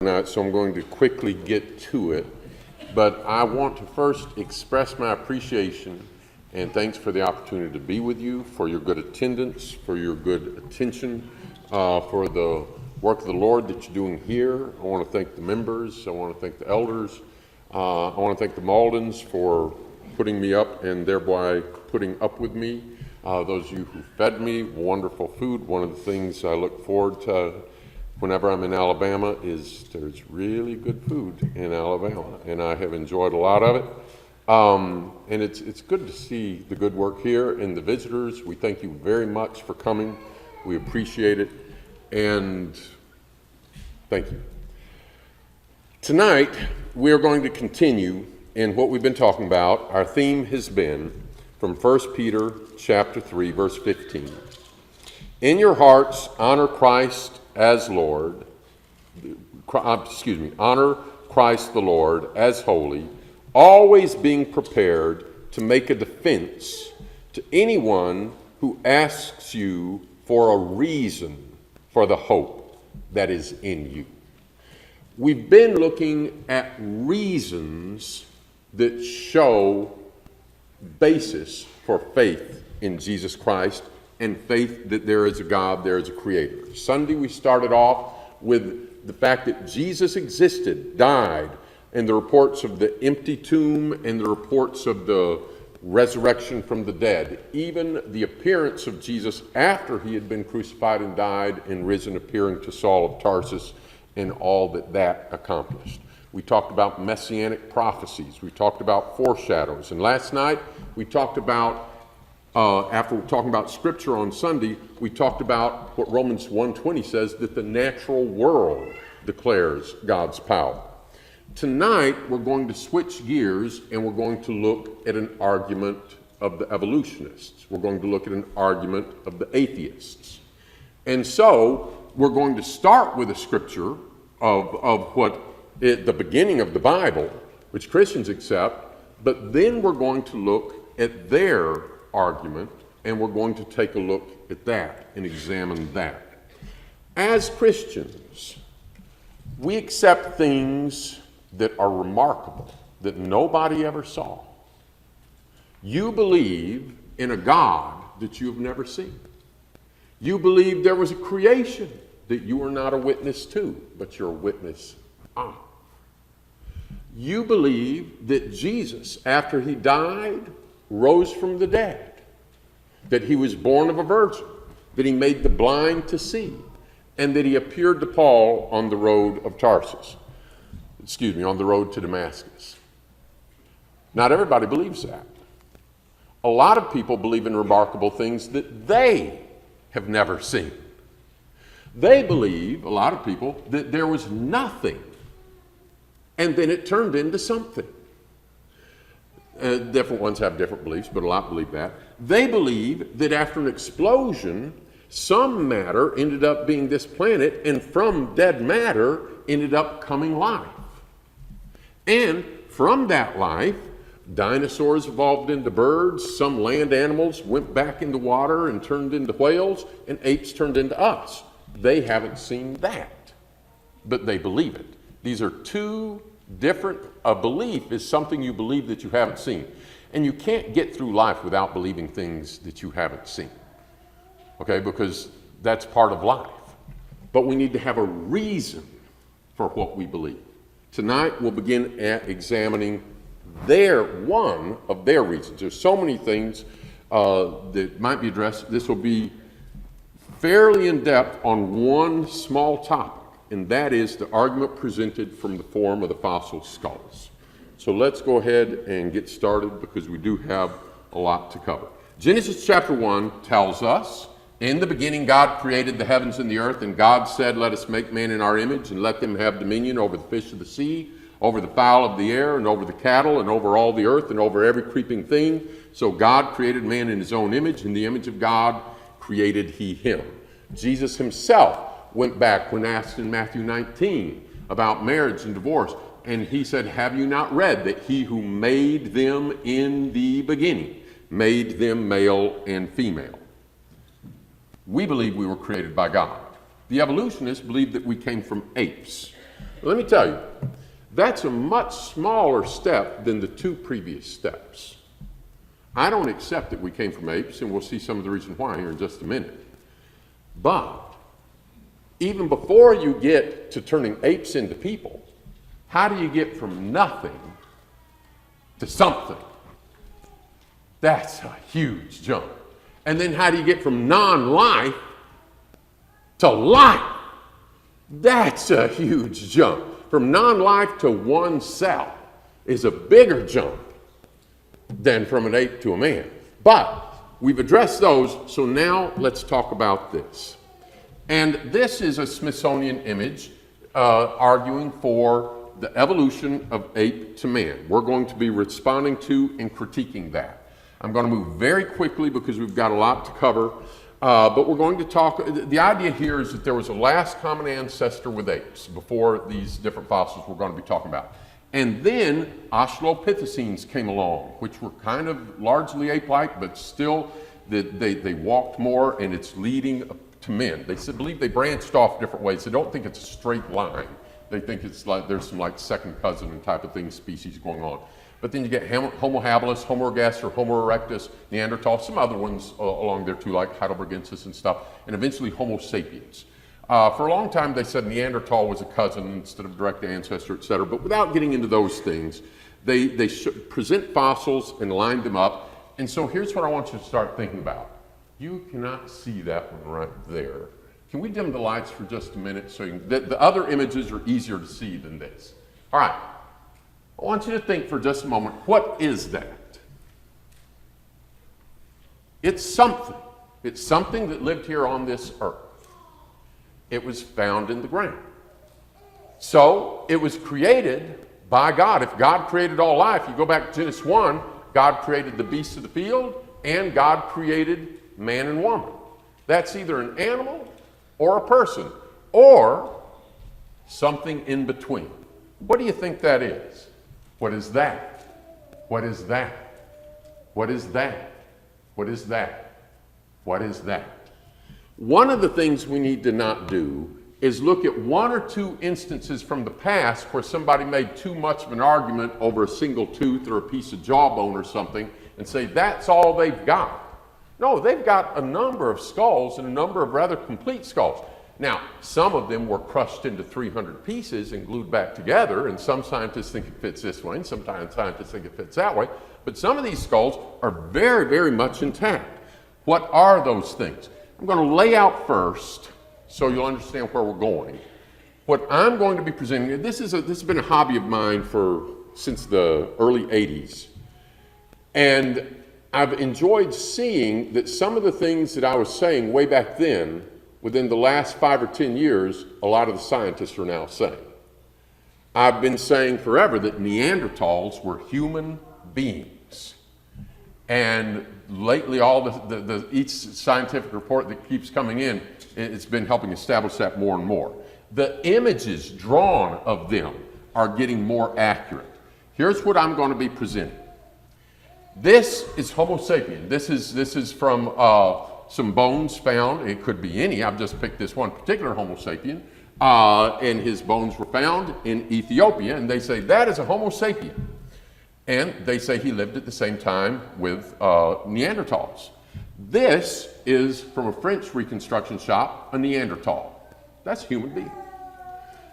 Tonight, so I'm going to quickly get to it. But I want to first express my appreciation and thanks for the opportunity to be with you, for your good attendance, for your good attention, for the work of the Lord that you're doing here. I want to thank the members. I want to thank the elders. I want to thank the Maldens for putting me up and thereby putting up with me. Those of you who fed me wonderful food. One of the things I look forward to whenever I'm in Alabama is there's really good food in Alabama, and I have enjoyed a lot of it. And it's good to see the good work here and the visitors. We thank you very much for coming. We appreciate it, and thank you. Tonight, we are going to continue in what we've been talking about. Our theme has been from 1 Peter chapter 3, verse 15. In your hearts, honor Christ as Lord, honor Christ the Lord as holy, always being prepared to make a defense to anyone who asks you for a reason for the hope that is in you. We've been looking at reasons that show basis for faith in Jesus Christ and faith that there is a God, there is a creator. Sunday we started off with the fact that Jesus existed, died, and the reports of the empty tomb and the reports of the resurrection from the dead. Even the appearance of Jesus after he had been crucified and died and risen, appearing to Saul of Tarsus, and all that accomplished. We talked about messianic prophecies. We talked about foreshadows. And last night we talked about after talking about Scripture on Sunday, we talked about what Romans 1:20 says, that the natural world declares God's power. Tonight, we're going to switch gears and we're going to look at an argument of the evolutionists. We're going to look at an argument of the atheists. And so, we're going to start with a scripture of the beginning of the Bible, which Christians accept, but then we're going to look at their argument, and we're going to take a look at that and examine that. As Christians, we accept things that are remarkable, that nobody ever saw. You believe in a God that you've never seen. You believe there was a creation that you are not a witness to, but you're a witness of. You believe that Jesus, after he died, rose from the dead, that he was born of a virgin, that he made the blind to see, and that he appeared to Paul on the road of Tarsus, on the road to Damascus. Not everybody believes that. A lot of people believe in remarkable things that they have never seen. They believe, a lot of people, that there was nothing, and then it turned into something. Different ones have different beliefs, but a lot believe that. They believe that after an explosion, some matter ended up being this planet, and from dead matter ended up coming life. And from that life, dinosaurs evolved into birds, some land animals went back into water and turned into whales, and apes turned into us. They haven't seen that, but they believe it. These are two different. A belief is something you believe that you haven't seen. And you can't get through life without believing things that you haven't seen. Okay, because that's part of life. But we need to have a reason for what we believe. Tonight we'll begin at examining one of their reasons. There's so many things that might be addressed. This will be fairly in depth on one small topic, and that is the argument presented from the form of the fossil skulls. So let's go ahead and get started because we do have a lot to cover. Genesis chapter 1 tells us, in the beginning God created the heavens and the earth, and God said, let us make man in our image, and let them have dominion over the fish of the sea, over the fowl of the air, and over the cattle, and over all the earth, and over every creeping thing. So God created man in his own image. In the image of God created he him. Jesus himself went back when asked in Matthew 19 about marriage and divorce, and he said, have you not read that he who made them in the beginning made them male and female? We believe we were created by God. The evolutionists believe that we came from apes. Let me tell you, that's a much smaller step than the two previous steps. I don't accept that we came from apes, and we'll see some of the reason why here in just a minute. But even before you get to turning apes into people, how do you get from nothing to something? That's a huge jump. And then how do you get from non-life to life? That's a huge jump. From non-life to one cell is a bigger jump than from an ape to a man. But we've addressed those, so now let's talk about this. And this is a Smithsonian image arguing for the evolution of ape to man. We're going to be responding to and critiquing that. I'm going to move very quickly because we've got a lot to cover. But we're going to talk, the idea here is that there was a last common ancestor with apes before these different fossils we're going to be talking about. And then Australopithecines came along, which were kind of largely ape-like, but still they walked more, and it's leading to men. They believe they branched off different ways. They don't think it's a straight line. They think it's like there's some like second cousin and type of thing species going on. But then you get Homo habilis, Homo ergaster, Homo erectus, Neanderthal, some other ones along there too, like Heidelbergensis and stuff, and eventually Homo sapiens. For a long time, they said Neanderthal was a cousin instead of direct ancestor, et cetera. But without getting into those things, they present fossils and line them up. And so here's what I want you to start thinking about. You cannot see that one right there. Can we dim the lights for just a minute so you can, the other images are easier to see than this. All right. I want you to think for just a moment, what is that? It's something. It's something that lived here on this earth. It was found in the ground. So it was created by God. If God created all life, you go back to Genesis 1, God created the beasts of the field, and God created man and woman. That's either an animal or a person, or something in between. What do you think that is? What is that? What is that? What is that? What is that? What is that? One of the things we need to not do is look at one or two instances from the past where somebody made too much of an argument over a single tooth or a piece of jawbone or something and say that's all they've got. No, they've got a number of skulls and a number of rather complete skulls. Now, some of them were crushed into 300 pieces and glued back together, and some scientists think it fits this way, and sometimes scientists think it fits that way, but some of these skulls are very, very much intact. What are those things? I'm going to lay out first so you'll understand where we're going. What I'm going to be presenting, this has been a hobby of mine since the early 80s, and I've enjoyed seeing that some of the things that I was saying way back then, within the last 5 or 10 years, a lot of the scientists are now saying. I've been saying forever that Neanderthals were human beings. And lately, each scientific report that keeps coming in, it's been helping establish that more and more. The images drawn of them are getting more accurate. Here's what I'm going to be presenting. This is Homo sapien. This is from some bones found. It could be any. I've just picked this one particular Homo sapien. And his bones were found in Ethiopia, and they say that is a Homo sapien. And they say he lived at the same time with Neanderthals. This is from a French reconstruction shop, a Neanderthal. That's a human being.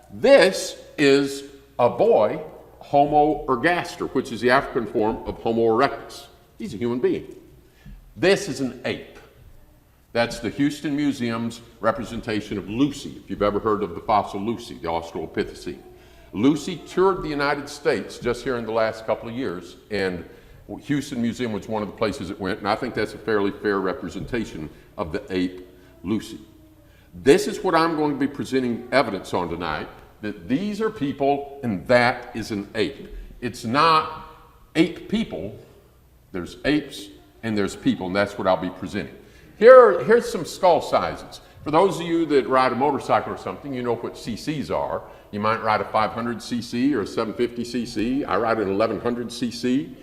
This is a boy, Homo ergaster, which is the African form of Homo erectus. He's a human being. This is an ape. That's the Houston Museum's representation of Lucy, if you've ever heard of the fossil Lucy, the Australopithecine. Lucy toured the United States just here in the last couple of years, and Houston Museum was one of the places it went, and I think that's a fairly fair representation of the ape Lucy. This is what I'm going to be presenting evidence on tonight, that these are people and that is an ape. It's not ape people, there's apes and there's people, and that's what I'll be presenting. Here's some skull sizes. For those of you that ride a motorcycle or something, you know what cc's are. You might ride a 500 cc or a 750 cc. I ride an 1100 cc.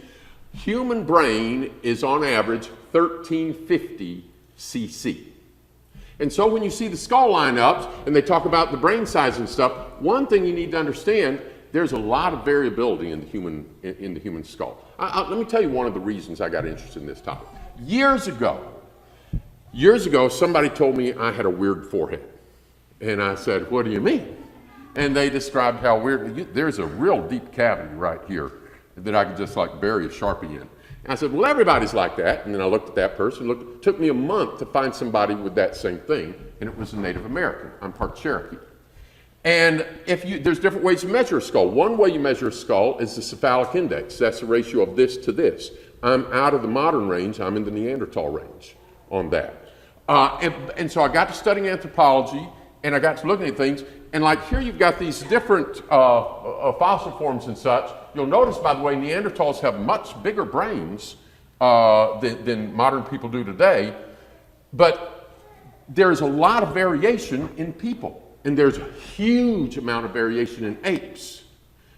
Human brain is on average 1350 cc. And so when you see the skull lineups and they talk about the brain size and stuff, one thing you need to understand, there's a lot of variability in the human skull. Let me tell you one of the reasons I got interested in this topic. Years ago, somebody told me I had a weird forehead. And I said, what do you mean? And they described how weird, there's a real deep cavity right here that I could just like bury a Sharpie in. And I said, well, everybody's like that. And then I looked at that person. It took me a month to find somebody with that same thing, and it was a Native American. I'm part Cherokee. And there's different ways to measure a skull. One way you measure a skull is the cephalic index. That's the ratio of this to this. I'm out of the modern range. I'm in the Neanderthal range on that. And so I got to studying anthropology, and I got to looking at things. And like here you've got these different fossil forms and such. You'll notice, by the way, Neanderthals have much bigger brains than modern people do today. But there's a lot of variation in people. And there's a huge amount of variation in apes.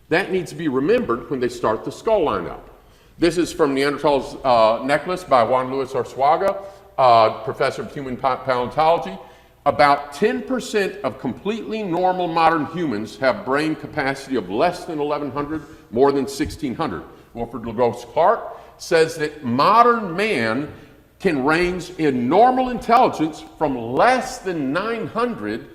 That needs to be remembered when they start the skull lineup. This is from Neanderthal's Necklace by Juan Luis Arzuaga, professor of human paleontology. About 10% of completely normal modern humans have brain capacity of less than 1,100, more than 1,600. Wilfred Lagos Clark says that modern man can range in normal intelligence from less than 900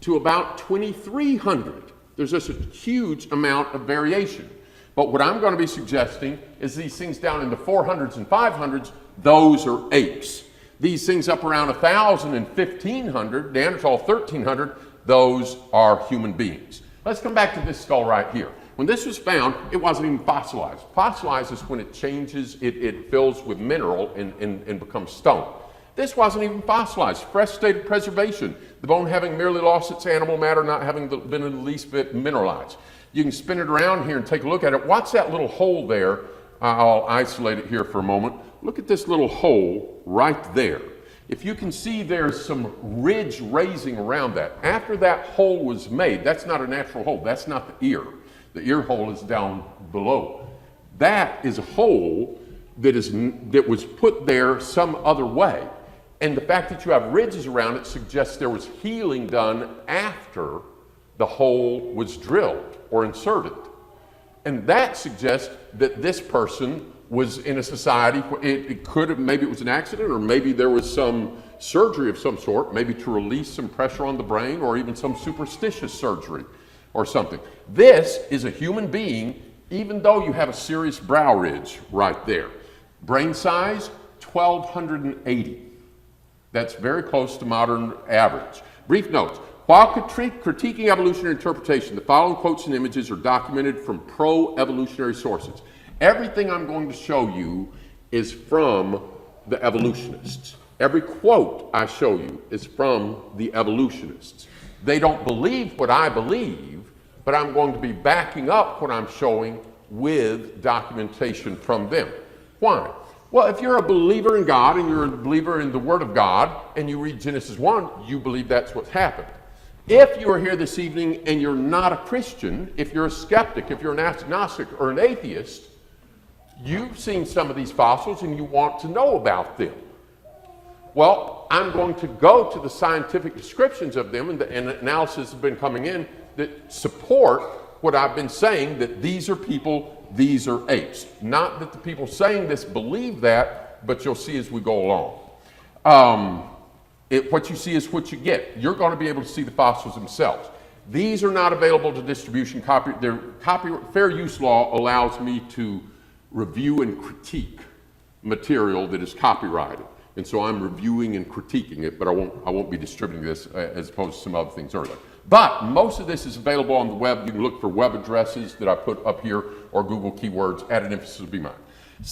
to about 2,300. There's just a huge amount of variation. But what I'm going to be suggesting is these things down in the 400s and 500s, those are apes. These things up around 1,000 and 1,500, Neanderthal 1,300, those are human beings. Let's come back to this skull right here. When this was found, it wasn't even fossilized. Fossilized is when it changes, it fills with mineral and becomes stone. This wasn't even fossilized, fresh state of preservation. The bone having merely lost its animal matter, not having been in the least bit mineralized. You can spin it around here and take a look at it. Watch that little hole there. I'll isolate it here for a moment. Look at this little hole right there. If you can see, there's some ridge raising around that. After that hole was made, that's not a natural hole. That's not the ear. The ear hole is down below. That is a hole that was put there some other way. And the fact that you have ridges around it suggests there was healing done after the hole was drilled or inserted. And that suggests that this person was in a society where it could have, maybe it was an accident, or maybe there was some surgery of some sort, maybe to release some pressure on the brain, or even some superstitious surgery or something. This is a human being, even though you have a serious brow ridge right there. Brain size, 1,280. That's very close to modern average. Brief notes. While critiquing evolutionary interpretation, the following quotes and images are documented from pro-evolutionary sources. Everything I'm going to show you is from the evolutionists. Every quote I show you is from the evolutionists. They don't believe what I believe, but I'm going to be backing up what I'm showing with documentation from them. Why? Well, if you're a believer in God and you're a believer in the Word of God and you read Genesis 1, you believe that's what's happened. If you are here this evening and you're not a Christian, if you're a skeptic, if you're an agnostic or an atheist, you've seen some of these fossils and you want to know about them. Well, I'm going to go to the scientific descriptions of them, and analysis has been coming in that support what I've been saying, that these are people, these are apes. Not that the people saying this believe that, but you'll see as we go along. What you see is what you get. You're going to be able to see the fossils themselves. These are not available to distribution. Fair use law allows me to review and critique material that is copyrighted. And so I'm reviewing and critiquing it, but I won't be distributing this as opposed to some other things earlier. But most of this is available on the web. You can look for web addresses that I put up here or Google keywords. Added emphasis would be mine.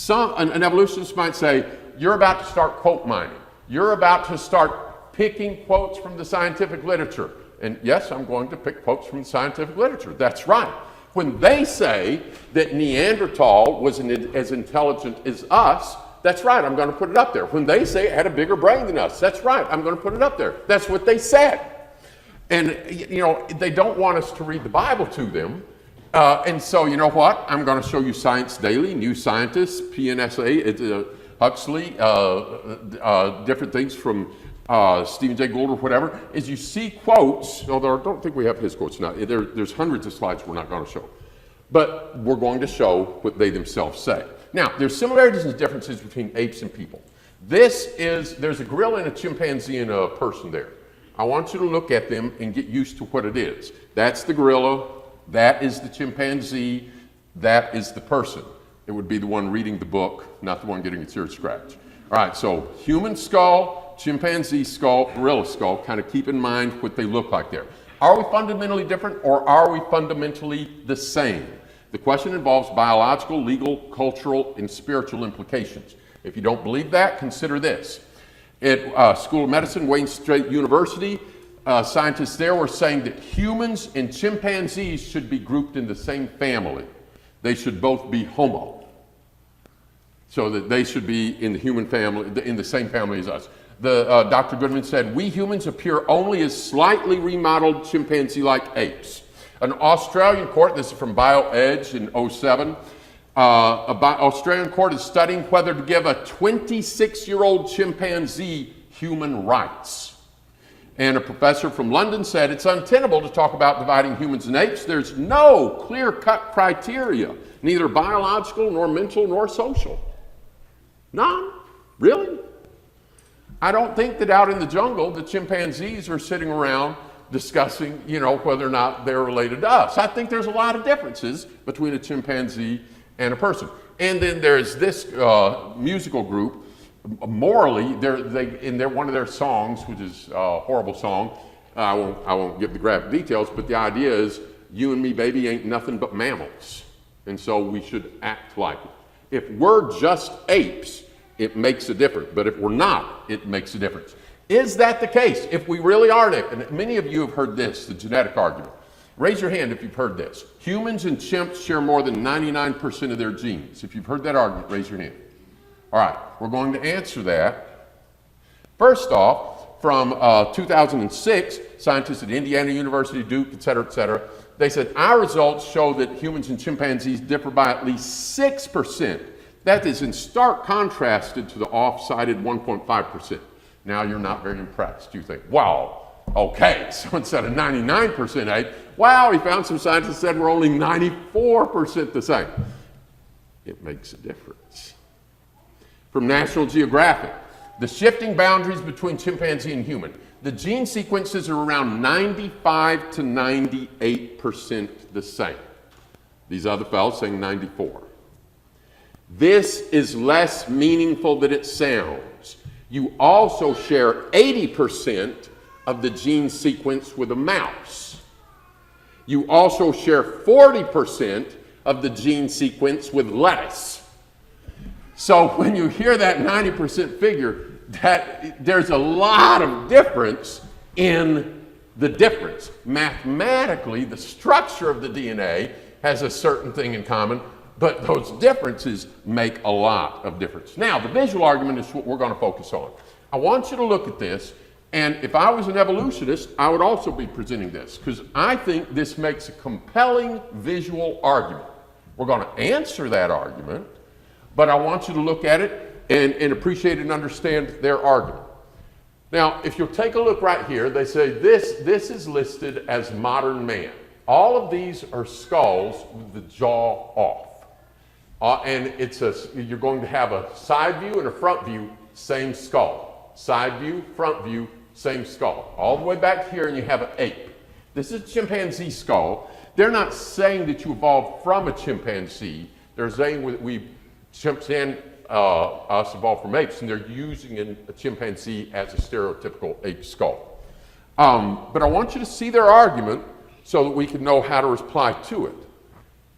An evolutionist might say, you're about to start quote mining. You're about to start picking quotes from the scientific literature. And yes, I'm going to pick quotes from the scientific literature. That's right. When they say that Neanderthal was as intelligent as us, that's right, I'm going to put it up there. When they say it had a bigger brain than us, that's right, I'm going to put it up there. That's what they said. And, you know, they don't want us to read the Bible to them. And so, you know what? I'm going to show you Science Daily, New Scientist, PNSA, Huxley, different things from Stephen Jay Gould or whatever, is you see quotes, although I don't think we have his quotes now. There's hundreds of slides we're not going to show. But we're going to show what they themselves say. Now, there's similarities and differences between apes and people. There's a gorilla and a chimpanzee and a person there. I want you to look at them and get used to what it is. That's the gorilla, that is the chimpanzee, that is the person. It would be the one reading the book, not the one getting its ear scratched. All right, so human skull, chimpanzee skull, gorilla skull, kind of keep in mind what they look like there. Are we fundamentally different or are we fundamentally the same? The question involves biological, legal, cultural, and spiritual implications. If you don't believe that, consider this. At School of Medicine, Wayne State University, scientists there were saying that humans and chimpanzees should be grouped in the same family. They should both be Homo. So that they should be in the human family, in the same family as us. Dr. Goodman said, we humans appear only as slightly remodeled chimpanzee-like apes. An Australian court, this is from BioEdge in 2007, Australian court is studying whether to give a 26-year-old chimpanzee human rights. And a professor from London said it's untenable to talk about dividing humans and apes. There's no clear-cut criteria, neither biological, nor mental, nor social. None? Really? I don't think that out in the jungle, the chimpanzees are sitting around discussing, whether or not they're related to us. I think there's a lot of differences between a chimpanzee and a person. And then there's this musical group, morally, in one of their songs, which is a horrible song, I won't give the graphic details, but the idea is, you and me, baby, ain't nothing but mammals. And so we should act like it. If we're just apes, it makes a difference. But if we're not, it makes a difference. Is that the case? If we really are, and many of you have heard this, the genetic argument. Raise your hand if you've heard this. Humans and chimps share more than 99% of their genes. If you've heard that argument, raise your hand. All right, we're going to answer that. First off, from 2006, scientists at Indiana University, Duke, et cetera, they said our results show that humans and chimpanzees differ by at least 6%. That is in stark contrast to the off-cited 1.5%. Now you're not very impressed. You think, wow, okay, so instead of 99% ape, wow, we found some scientists said we're only 94% the same. It makes a difference. From National Geographic, the shifting boundaries between chimpanzee and human. The gene sequences are around 95 to 98% the same. These other fellows saying 94. This is less meaningful than it sounds. You also share 80% of the gene sequence with a mouse. You also share 40% of the gene sequence with lettuce. So when you hear that 90% figure, that there's a lot of difference in the difference. Mathematically, the structure of the DNA has a certain thing in common, but those differences make a lot of difference. Now, the visual argument is what we're going to focus on. I want you to look at this, and if I was an evolutionist, I would also be presenting this, because I think this makes a compelling visual argument. We're going to answer that argument, but I want you to look at it and appreciate and understand their argument. Now, if you'll take a look right here, they say this is listed as modern man. All of these are skulls with the jaw off. And you're going to have a side view and a front view, same skull. Side view, front view, same skull. All the way back here, and you have an ape. This is a chimpanzee skull. They're not saying that you evolved from a chimpanzee. They're saying chimps and us evolved from apes, and they're using a chimpanzee as a stereotypical ape skull. But I want you to see their argument so that we can know how to reply to it.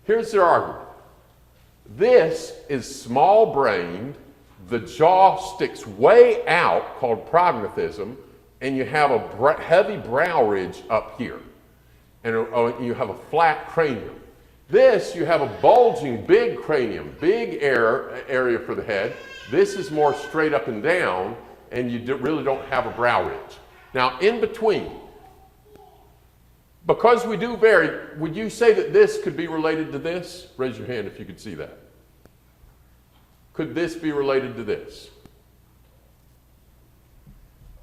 Here's their argument. This is small-brained, the jaw sticks way out, called prognathism, and you have a heavy brow ridge up here, and you have a flat cranium. This, you have a bulging, big cranium, big area for the head. This is more straight up and down, and you really don't have a brow ridge. Now, in between, because we do vary, would you say that this could be related to this? Raise your hand if you could see that. Could this be related to this?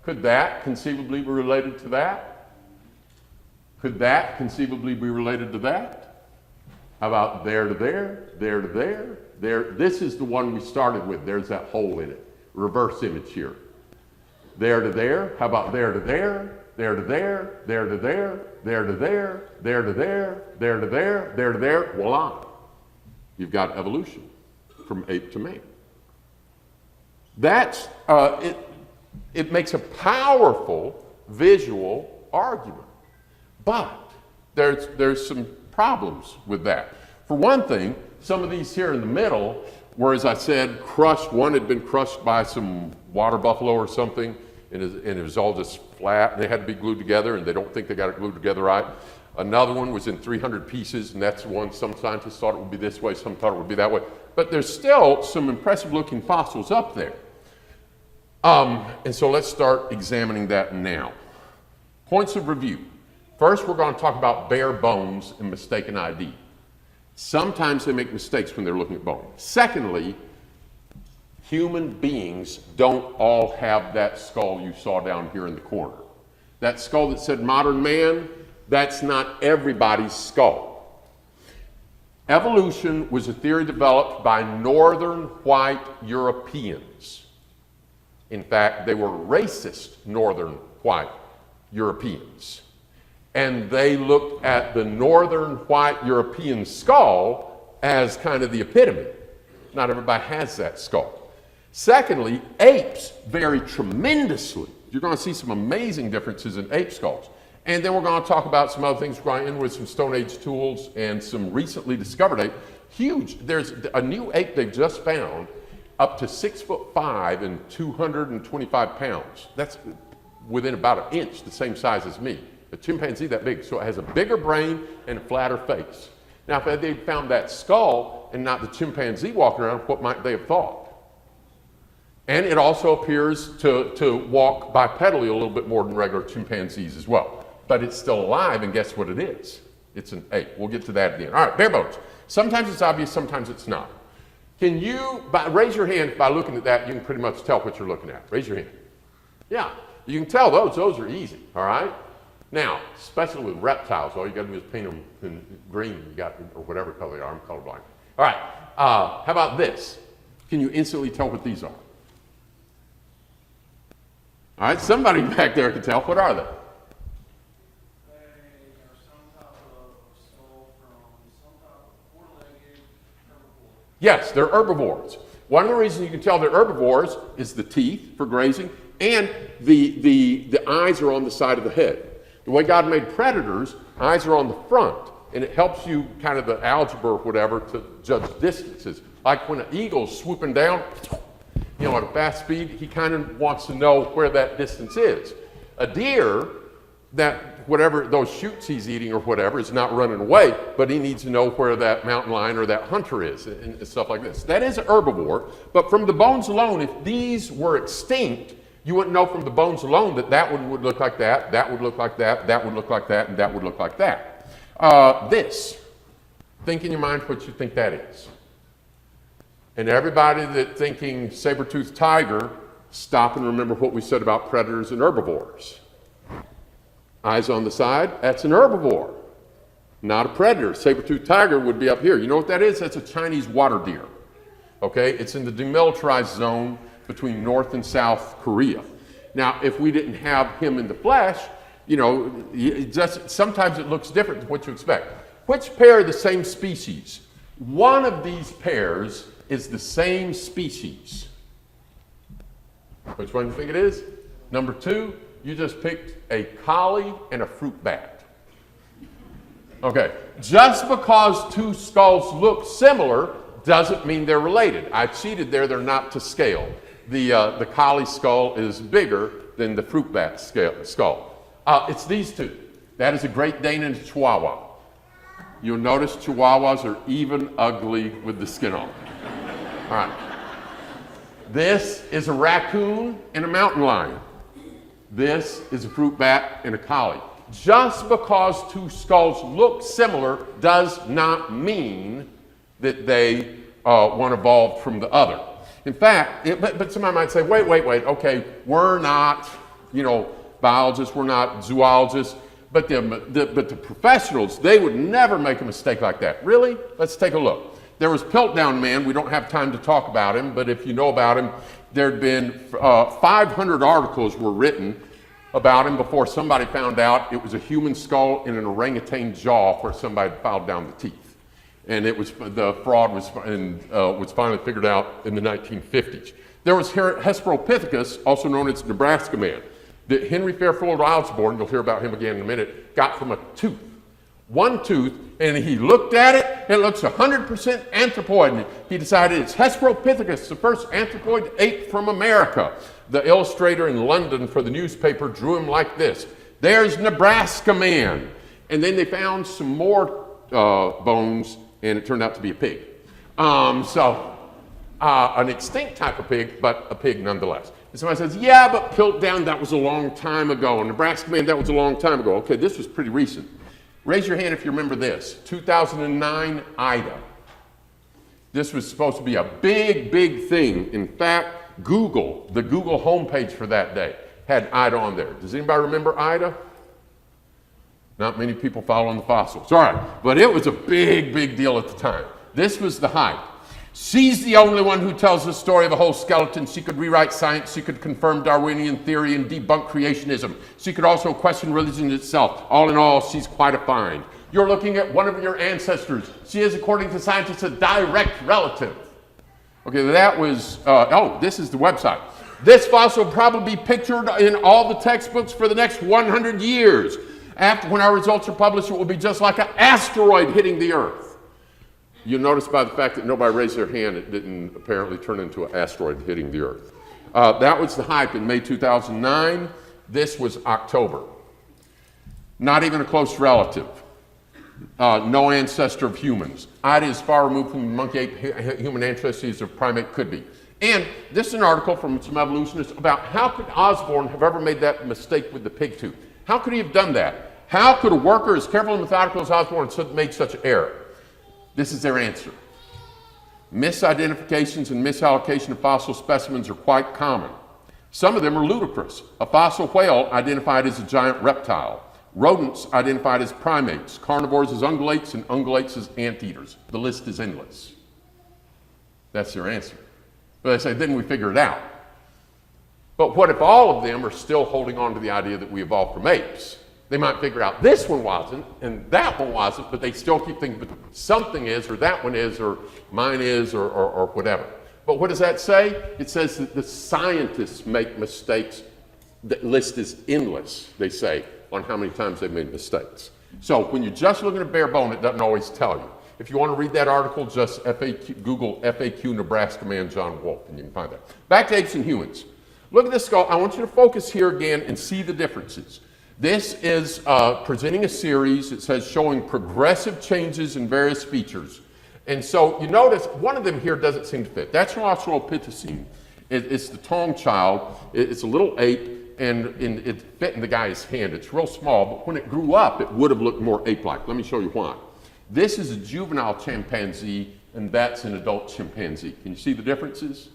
Could that conceivably be related to that? Could that conceivably be related to that? How about there to there, there to there, there? This is the one we started with. There's that hole in it. Reverse image here. There to there. How about there to there, there to there, there to there, there to there, there to there, there to there, there to there? Voila. You've got evolution from ape to man. That's, it makes a powerful visual argument. But there's some problems with that. For one thing, some of these here in the middle were, as I said, crushed. One had been crushed by some water buffalo or something, and it was all just flat, and they had to be glued together, and they don't think they got it glued together right. Another one was in 300 pieces, and that's one some scientists thought it would be this way, some thought it would be that way. But there's still some impressive looking fossils up there. And so let's start examining that now. Points of review. First, we're going to talk about bare bones and mistaken ID. Sometimes they make mistakes when they're looking at bone. Secondly, human beings don't all have that skull you saw down here in the corner. That skull that said modern man, that's not everybody's skull. Evolution was a theory developed by northern white Europeans. In fact, they were racist northern white Europeans. And they looked at the northern white European skull as kind of the epitome. Not everybody has that skull. Secondly, apes vary tremendously. You're going to see some amazing differences in ape skulls. And then we're going to talk about some other things. We're going to end with some Stone Age tools and some recently discovered ape. Huge. There's a new ape they've just found up to 6'5" and 225 pounds. That's within about an inch, the same size as me. A chimpanzee that big, so it has a bigger brain and a flatter face. Now, if they'd found that skull and not the chimpanzee walking around, what might they have thought? And it also appears to walk bipedally a little bit more than regular chimpanzees as well. But it's still alive, and guess what it is? It's an ape. We'll get to that at the end. All right, bare bones. Sometimes it's obvious, sometimes it's not. Can you, raise your hand, by looking at that, you can pretty much tell what you're looking at. Raise your hand. Yeah, you can tell those are easy, all right? Now, especially with reptiles, all you got to do is paint them in green, you got, or whatever color they are. I'm colorblind. All right, how about this? Can you instantly tell what these are? All right, somebody back there can tell. What are they? Yes, they're herbivores. One of the reasons you can tell they're herbivores is the teeth for grazing, and the eyes are on the side of the head. The way God made predators, eyes are on the front, and it helps you kind of the algebra or whatever to judge distances. Like when an eagle's swooping down, you know, at a fast speed, he kind of wants to know where that distance is. A deer, that whatever those shoots he's eating or whatever is not running away, but he needs to know where that mountain lion or that hunter is and stuff like this. That is an herbivore, but from the bones alone, if these were extinct, you wouldn't know from the bones alone that that one would look like that, that would look like that, that would look like that, and that would look like that. This, think in your mind what you think that is. And everybody that thinking saber-toothed tiger, stop and remember what we said about predators and herbivores. Eyes on the side, that's an herbivore, not a predator. Saber-toothed tiger would be up here. You know what that is? That's a Chinese water deer. Okay, it's in the demilitarized zone between North and South Korea. Now, if we didn't have him in the flesh, you know, sometimes it looks different than what you expect. Which pair are the same species? One of these pairs is the same species. Which one do you think it is? Number two, you just picked a collie and a fruit bat. Okay, just because two skulls look similar doesn't mean they're related. I cheated there, they're not to scale. The collie skull is bigger than the fruit bat skull. It's these two. That is a Great Dane and a Chihuahua. You'll notice Chihuahuas are even ugly with the skin on. All right. This is a raccoon and a mountain lion. This is a fruit bat and a collie. Just because two skulls look similar does not mean that they one evolved from the other. In fact, but somebody might say, wait, okay, we're not biologists, we're not zoologists, but the professionals, they would never make a mistake like that. Really? Let's take a look. There was Piltdown Man. We don't have time to talk about him, but if you know about him, there'd been 500 articles were written about him before somebody found out it was a human skull in an orangutan jaw where somebody had filed down the teeth. And the fraud was finally figured out in the 1950s. There was Hesperopithecus, also known as Nebraska Man, that Henry Fairfield Osborn, you'll hear about him again in a minute, got from a tooth. One tooth, and he looked at it, and it looks 100% anthropoid. And he decided it's Hesperopithecus, the first anthropoid ape from America. The illustrator in London for the newspaper drew him like this. There's Nebraska Man. And then they found some more bones, and it turned out to be a pig. An extinct type of pig, but a pig nonetheless. And somebody says, yeah, but Piltdown, that was a long time ago. And Nebraska Man, that was a long time ago. Okay, this was pretty recent. Raise your hand if you remember this. 2009, Ida. This was supposed to be a big, big thing. In fact, the Google homepage for that day had Ida on there. Does anybody remember Ida? Not many people following the fossils. All right, but it was a big, big deal at the time. This was the hype. She's the only one who tells the story of a whole skeleton. She could rewrite science. She could confirm Darwinian theory and debunk creationism. She could also question religion itself. All in all, she's quite a find. You're looking at one of your ancestors. She is, according to scientists, a direct relative. Okay, that was, this is the website. This fossil will probably be pictured in all the textbooks for the next 100 years. When our results are published, it will be just like an asteroid hitting the Earth. You'll notice by the fact that nobody raised their hand, it didn't apparently turn into an asteroid hitting the Earth. That was the hype in May 2009. This was October. Not even a close relative. No ancestor of humans. Ida is far removed from the monkey-ape human ancestry as a primate could be. And this is an article from some evolutionists about how could Osborn have ever made that mistake with the pig tooth? How could he have done that? How could a worker as careful and methodical as Osborn have made such an error? This is their answer. Misidentifications and misallocation of fossil specimens are quite common. Some of them are ludicrous. A fossil whale identified as a giant reptile. Rodents identified as primates. Carnivores as ungulates, and ungulates as anteaters. The list is endless. That's their answer. But they say, then we figure it out. But what if all of them are still holding on to the idea that we evolved from apes? They might figure out this one wasn't, and that one wasn't, but they still keep thinking, but something is, or that one is, or mine is, or whatever. But what does that say? It says that the scientists make mistakes. The list is endless, they say, on how many times they've made mistakes. So when you're just looking at bare bone, it doesn't always tell you. If you want to read that article, just Google FAQ Nebraska Man John Wolfe, and you can find that. Back to apes and humans. Look at this skull. I want you to focus here again and see the differences. This is presenting a series, it says, showing progressive changes in various features. And so you notice one of them here doesn't seem to fit. That's Australopithecine. It's the Tong child. It's a little ape, and it fit in the guy's hand. It's real small, but when it grew up, it would have looked more ape-like. Let me show you why. This is a juvenile chimpanzee, and that's an adult chimpanzee. Can you see the differences?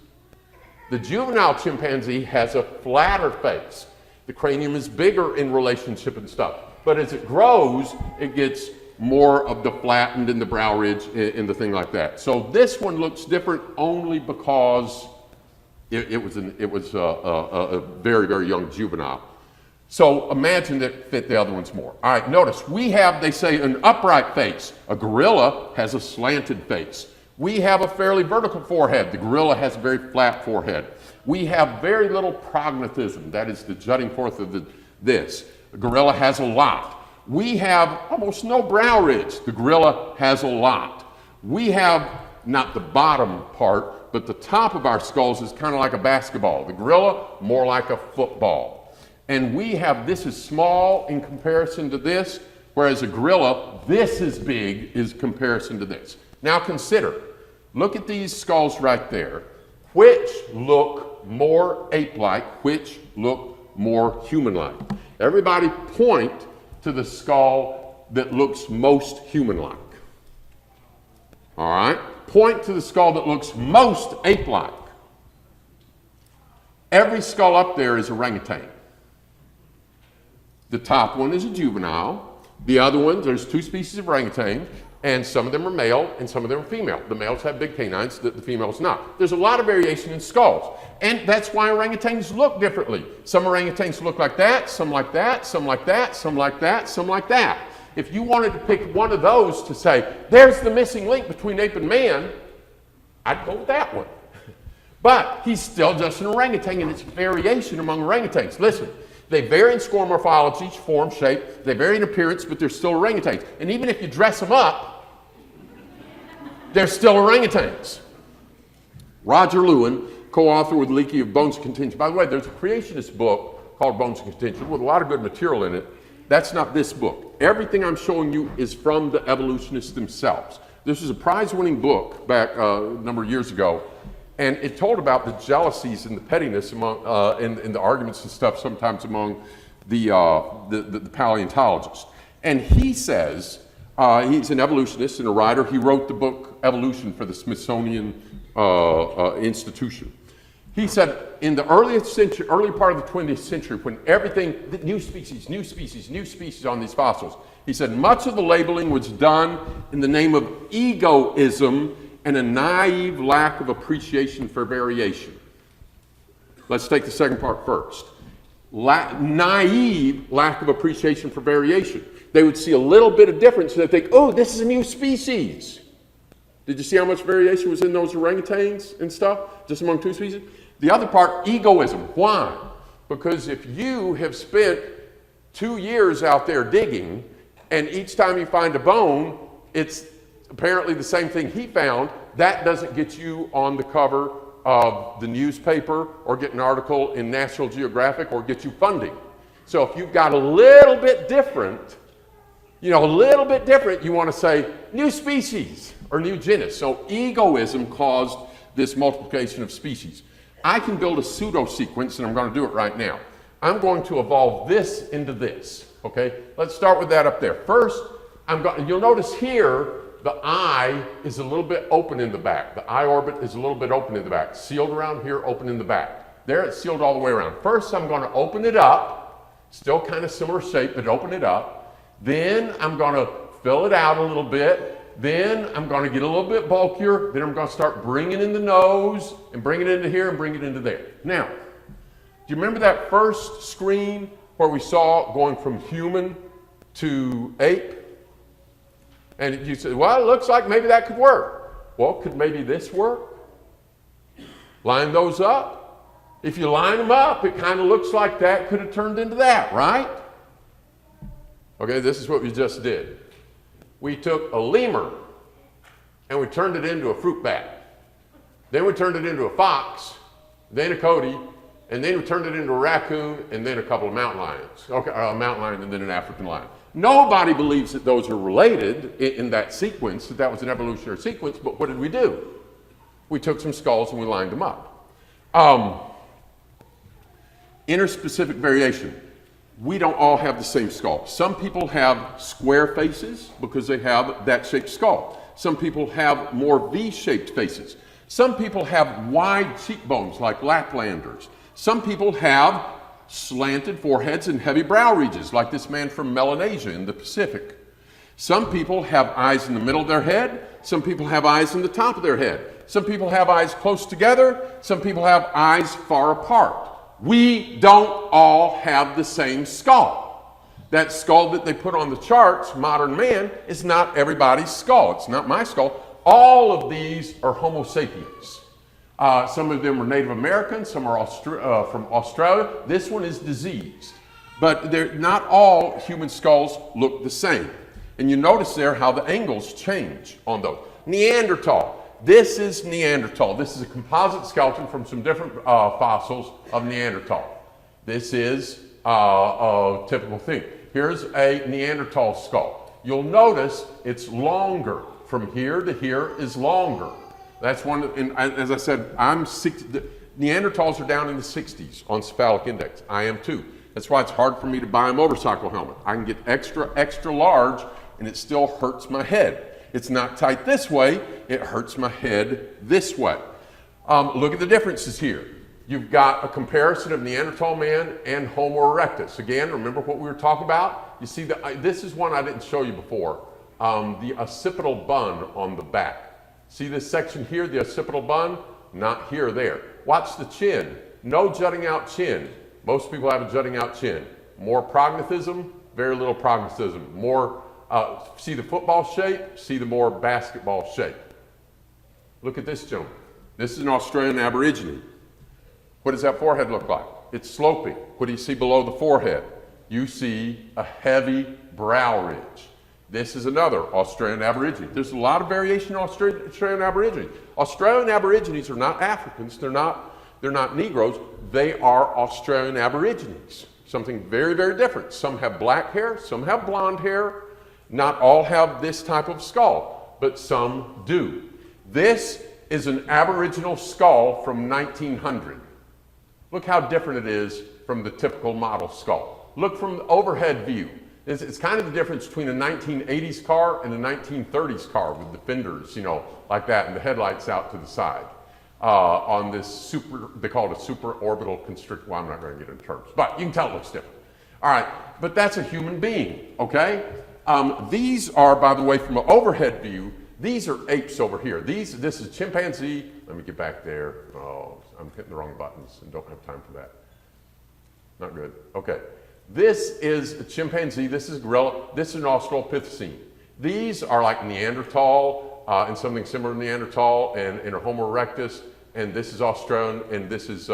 The juvenile chimpanzee has a flatter face. The cranium is bigger in relationship and stuff. But as it grows, it gets more of the flattened and the brow ridge and the thing like that. So this one looks different only because it was a very, very young juvenile. So imagine that it fit the other ones more. All right, notice we have, they say, an upright face. A gorilla has a slanted face. We have a fairly vertical forehead. The gorilla has a very flat forehead. We have very little prognathism, that is the jutting forth of this. The gorilla has a lot. We have almost no brow ridge. The gorilla has a lot. We have not the bottom part, but the top of our skulls is kind of like a basketball. The gorilla, more like a football. And we have, this is small in comparison to this, whereas a gorilla, this is big in comparison to this. Now consider, look at these skulls right there. Which look more ape-like, which look more human-like? Everybody point to the skull that looks most human-like. All right? Point to the skull that looks most ape-like. Every skull up there is orangutan. The top one is a juvenile. The other ones, there's 2 species of orangutan, and some of them are male and some of them are female. The males have big canines, the females not. There's a lot of variation in skulls, and that's why orangutans look differently. Some orangutans look like that, some like that, some like that, some like that, some like that. If you wanted to pick one of those to say, there's the missing link between ape and man, I'd go with that one. But he's still just an orangutan, and it's variation among orangutans. Listen, they vary in score morphology, form, shape, they vary in appearance, but they're still orangutans. And even if you dress them up, they're still orangutans. Roger Lewin, co-author with Leakey of Bones of Contention. By the way, there's a creationist book called Bones of Contention with a lot of good material in it. That's not this book. Everything I'm showing you is from the evolutionists themselves. This was a prize-winning book back a number of years ago, and it told about the jealousies and the pettiness among, in the arguments and stuff sometimes among the paleontologists. And he says, he's an evolutionist and a writer. He wrote the book Evolution for the Smithsonian Institution. He said in the early part of the 20th century, when everything, new species on these fossils, he said much of the labeling was done in the name of egoism and a naive lack of appreciation for variation. Let's take the second part first. Naive lack of appreciation for variation. They would see a little bit of difference and they'd think, oh, this is a new species. Did you see how much variation was in those orangutans and stuff, just among 2 species? The other part, egoism. Why? Because if you have spent 2 years out there digging, and each time you find a bone, it's apparently the same thing he found, that doesn't get you on the cover of the newspaper or get an article in National Geographic or get you funding. So if you've got a little bit different, you want to say new species or new genus. So egoism caused this multiplication of species. I can build a pseudo sequence, and I'm going to do it right now. I'm going to evolve this into this, okay? Let's start with that up there. First, you'll notice here, the eye is a little bit open in the back. The eye orbit is a little bit open in the back. Sealed around here, open in the back. There, it's sealed all the way around. First, I'm going to open it up, still kind of similar shape, but open it up. Then I'm going to fill it out a little bit. Then I'm going to get a little bit bulkier. Then I'm going to start bringing in the nose and bring it into here and bring it into there. Now, do you remember that first screen where we saw going from human to ape? And you said, well, it looks like maybe that could work. Well, could maybe this work? Line those up. If you line them up, it kind of looks like that could have turned into that, right? Okay, this is what we just did. We took a lemur and we turned it into a fruit bat. Then we turned it into a fox, then a coyote, and then we turned it into a raccoon, and then a couple of mountain lions. Okay, a mountain lion and then an African lion. Nobody believes that those are related in that sequence, that was an evolutionary sequence, but what did we do? We took some skulls and we lined them up. Interspecific variation. We don't all have the same skull. Some people have square faces because they have that shaped skull. Some people have more V-shaped faces. Some people have wide cheekbones like Laplanders. Some people have slanted foreheads and heavy brow ridges like this man from Melanesia in the Pacific. Some people have eyes in the middle of their head. Some people have eyes in the top of their head. Some people have eyes close together. Some people have eyes far apart. We don't all have the same skull. That skull that they put on the charts, modern man, is not everybody's skull. It's not my skull. All of these are Homo sapiens. Some of them are Native American, some are from Australia. This one is diseased. But not all human skulls look the same. And you notice there how the angles change on those. Neanderthal. This is Neanderthal. This is a composite skeleton from some different fossils of Neanderthal. This is a typical thing. Here's a Neanderthal skull. You'll notice it's longer. From here to here is longer. That's one, and as I said, Neanderthals are down in the 60s on cephalic index. I am too. That's why it's hard for me to buy a motorcycle helmet. I can get extra large and it still hurts my head. It's not tight this way, it hurts my head this way. Look at the differences here. You've got a comparison of Neanderthal man and Homo erectus. Again, remember what we were talking about? You see, this is one I didn't show you before. The occipital bun on the back. See this section here, the occipital bun? Not here or there. Watch the chin. No jutting out chin. Most people have a jutting out chin. More prognathism, very little prognathism. More, see the football shape, see the more basketball shape. Look at this gentleman. This is an Australian Aborigine. What does that forehead look like? It's sloping. What do you see below the forehead? You see a heavy brow ridge. This is another Australian Aborigine. There's a lot of variation in Australian Aborigines. Australian Aborigines are not Africans. They're not Negroes. They are Australian Aborigines. Something very, very different. Some have black hair. Some have blonde hair. Not all have this type of skull, but some do. This is an Aboriginal skull from 1900. Look how different it is from the typical model skull. Look from the overhead view. It's kind of the difference between a 1980s car and a 1930s car with the fenders, you know, like that, and the headlights out to the side. On this they call it a superorbital constrictor. Well, I'm not going to get into terms, but you can tell it looks different. All right, but that's a human being, okay? These are, by the way, from an overhead view, these are apes over here. This is chimpanzee. Let me get back there. Oh, I'm hitting the wrong buttons and don't have time for that. Not good. Okay. This is a chimpanzee. This is gorilla. This is an Australopithecine. These are like Neanderthal and something similar to Neanderthal and a Homo erectus. And this is Australian and this is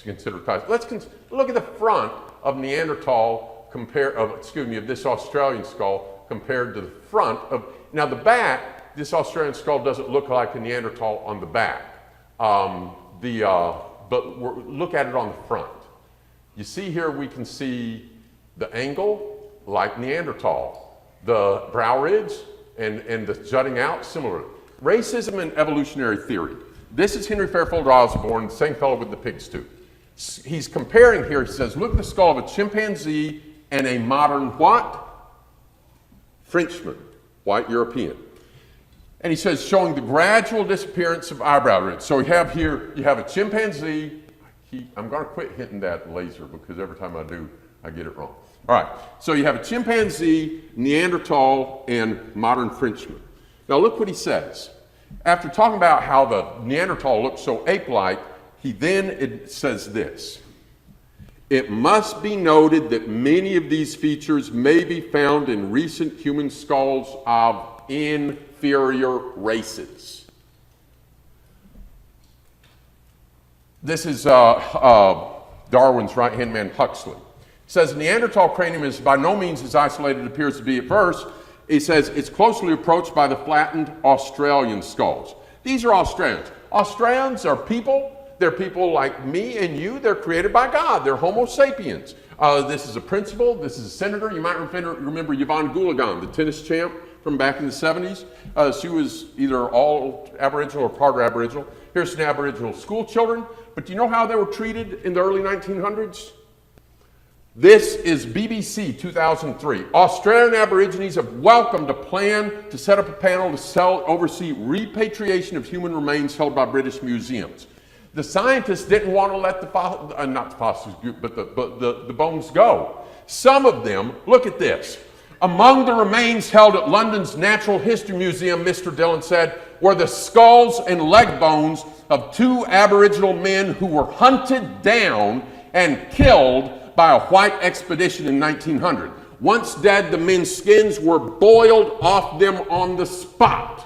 considered. Let's look at the front of Neanderthal of this Australian skull compared to the front of. Now the back, this Australian skull doesn't look like a Neanderthal on the back. But look at it on the front. You see here we can see the angle like Neanderthal, the brow ridge and the jutting out similar. Racism and evolutionary theory. This is Henry Fairfield Osborn, the same fellow with the pig's tooth. He's comparing here, he says, look at the skull of a chimpanzee and a modern what? Frenchman, white European. And he says, showing the gradual disappearance of eyebrow ridge. So we have here, you have a chimpanzee. I'm going to quit hitting that laser because every time I do, I get it wrong. All right, so you have a chimpanzee, Neanderthal, and modern Frenchman. Now look what he says. After talking about how the Neanderthal looked so ape-like, he then says this. It must be noted that many of these features may be found in recent human skulls of inferior races. This is Darwin's right-hand man, Huxley. He says Neanderthal cranium is by no means as isolated as it appears to be at first. He says it's closely approached by the flattened Australian skulls. These are Australians. Australians are people. They're people like me and you. They're created by God. They're Homo sapiens. This is a principal. This is a senator. You might remember Yvonne Goolagong, the tennis champ from back in the 70s. She was either all Aboriginal or part Aboriginal. Here's some Aboriginal school children. But do you know how they were treated in the early 1900s? This is BBC 2003. Australian Aborigines have welcomed a plan to set up a panel to oversee repatriation of human remains held by British museums. The scientists didn't want to let the bones go. Some of them, look at this. Among the remains held at London's Natural History Museum, Mr. Dillon said, were the skulls and leg bones of two Aboriginal men who were hunted down and killed by a white expedition in 1900. Once dead, the men's skins were boiled off them on the spot.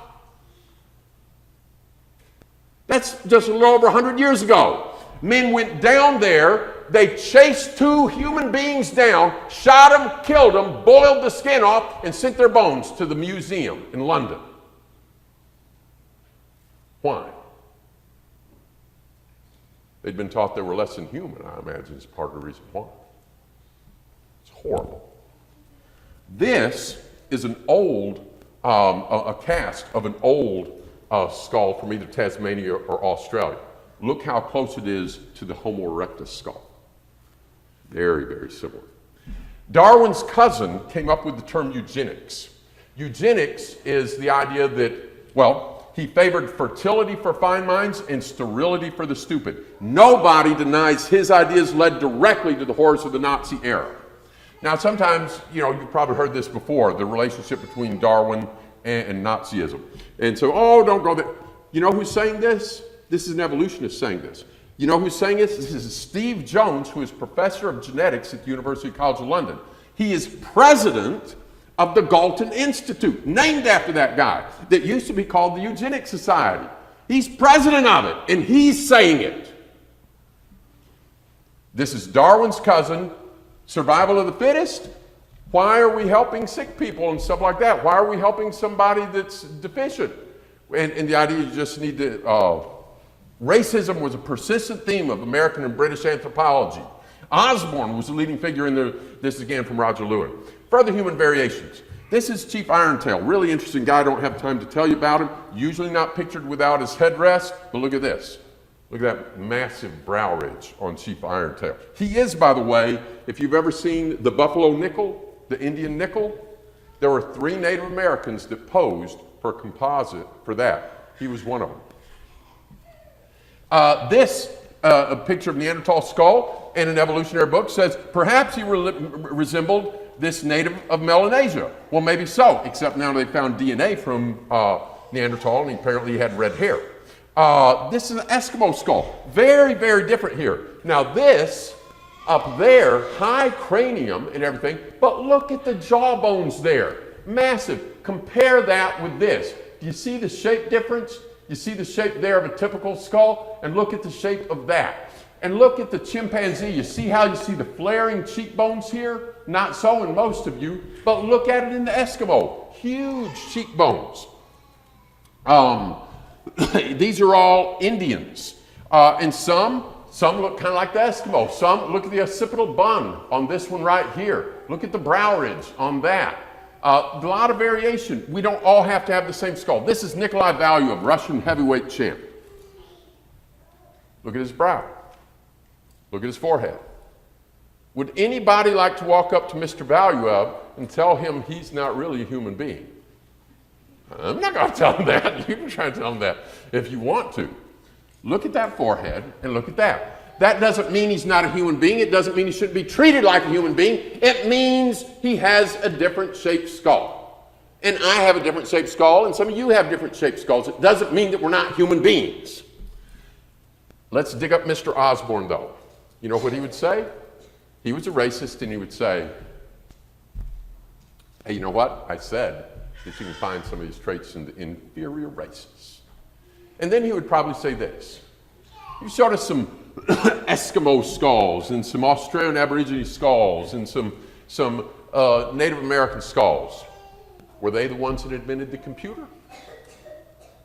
That's just a little over 100 years ago. Men went down there, they chased two human beings down, shot them, killed them, boiled the skin off, and sent their bones to the museum in London. Why? They'd been taught they were less than human, I imagine, is part of the reason why. It's horrible. This is an old, a cast of an old skull from either Tasmania or Australia. Look how close it is to the Homo erectus skull. Very, very similar. Darwin's cousin came up with the term eugenics. Eugenics is the idea that, well, He favored fertility for fine minds and sterility for the stupid. Nobody denies his ideas led directly to the horrors of the Nazi era. Now, sometimes, you've probably heard this before, the relationship between Darwin and Nazism. And so, don't go there. You know who's saying this? This is an evolutionist saying this. You know who's saying this? This is Steve Jones, who is professor of genetics at the University College London. He is president of the Galton Institute, named after that guy, that used to be called the Eugenics Society. He's president of it, and he's saying it. This is Darwin's cousin, survival of the fittest. Why are we helping sick people and stuff like that? Why are we helping somebody that's deficient? And the idea you just need to, racism was a persistent theme of American and British anthropology. Osborne was the leading figure in this is again from Roger Lewin. Further human variations. This is Chief Irontail, really interesting guy. I don't have time to tell you about him. Usually not pictured without his headrest, but look at this. Look at that massive brow ridge on Chief Irontail. He is, by the way, if you've ever seen the buffalo nickel, the Indian nickel, there were 3 Native Americans that posed for a composite for that. He was one of them. This a picture of Neanderthal skull in an evolutionary book says perhaps he resembled this native of Melanesia. Well, maybe so, except now they found DNA from Neanderthal, and apparently he had red hair. This is an Eskimo skull. Very, very different here. Now this, up there, high cranium and everything, but look at the jaw bones there. Massive. Compare that with this. Do you see the shape difference? You see the shape there of a typical skull? And look at the shape of that. And look at the chimpanzee. You see how you see the flaring cheekbones here? Not so in most of you, but look at it in the Eskimo. Huge cheekbones. These are all Indians. And some look kind of like the Eskimo. Some, look at the occipital bun on this one right here. Look at the brow ridge on that. A lot of variation. We don't all have to have the same skull. This is Nikolai Valuev, Russian heavyweight champ. Look at his brow. Look at his forehead. Would anybody like to walk up to Mr. Valuev and tell him he's not really a human being? I'm not going to tell him that. You can try to tell him that if you want to. Look at that forehead and look at that. That doesn't mean he's not a human being. It doesn't mean he shouldn't be treated like a human being. It means he has a different shaped skull. And I have a different shaped skull, and some of you have different shaped skulls. It doesn't mean that we're not human beings. Let's dig up Mr. Osborne, though. You know what he would say? He was a racist, and he would say, hey, you know what? I said that you can find some of these traits in the inferior races. And then he would probably say this. You showed us some Eskimo skulls and some Australian Aborigine skulls and some Native American skulls. Were they the ones that invented the computer?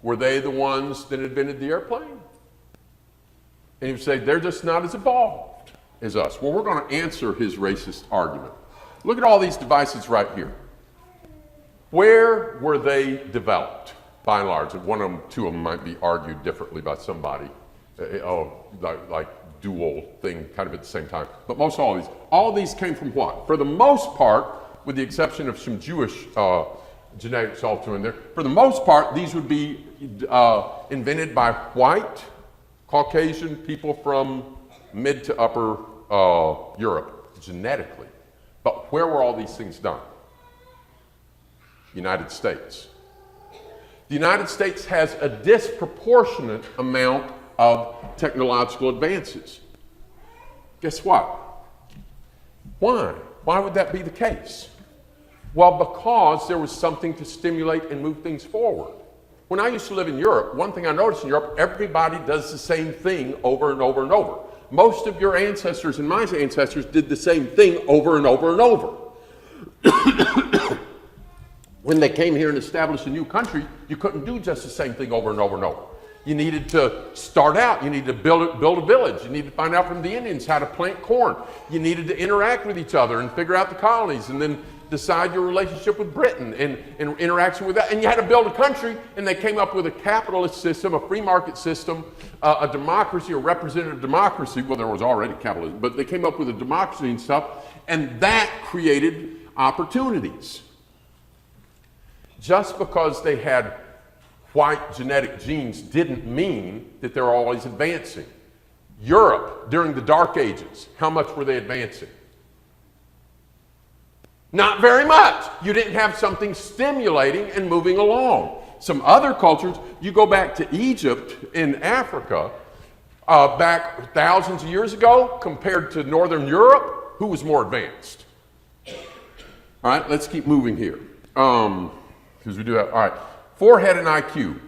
Were they the ones that invented the airplane? And he would say, they're just not as evolved as us. Well, we're going to answer his racist argument. Look at all these devices right here. Where were they developed, by and large? One of them, 2 of them might be argued differently by somebody, like dual thing, kind of at the same time. But most all of these came from what? For the most part, with the exception of some Jewish genetics also in there, for the most part, these would be invented by white, Caucasian people from mid to upper Europe, genetically. But where were all these things done? United States. The United States has a disproportionate amount of technological advances. Guess what? Why? Why would that be the case? Well, because there was something to stimulate and move things forward. When I used to live in Europe, one thing I noticed in Europe, everybody does the same thing over and over and over. Most of your ancestors and my ancestors did the same thing over and over and over. When they came here and established a new country, you couldn't do just the same thing over and over and over. You needed to start out. You needed to build a village. You needed to find out from the Indians how to plant corn. You needed to interact with each other and figure out the colonies and then decide your relationship with Britain and interaction with that. And you had to build a country, and they came up with a capitalist system, a free market system, a democracy, a representative democracy. Well, there was already capitalism, but they came up with a democracy and stuff, and that created opportunities. Just because they had white genetic genes didn't mean that they're always advancing. Europe, during the Dark Ages, how much were they advancing? Not very much. You didn't have something stimulating and moving along. Some other cultures, you go back to Egypt in Africa, back thousands of years ago, compared to Northern Europe, who was more advanced? All right, let's keep moving here. Because we do have, all right, forehead and IQ.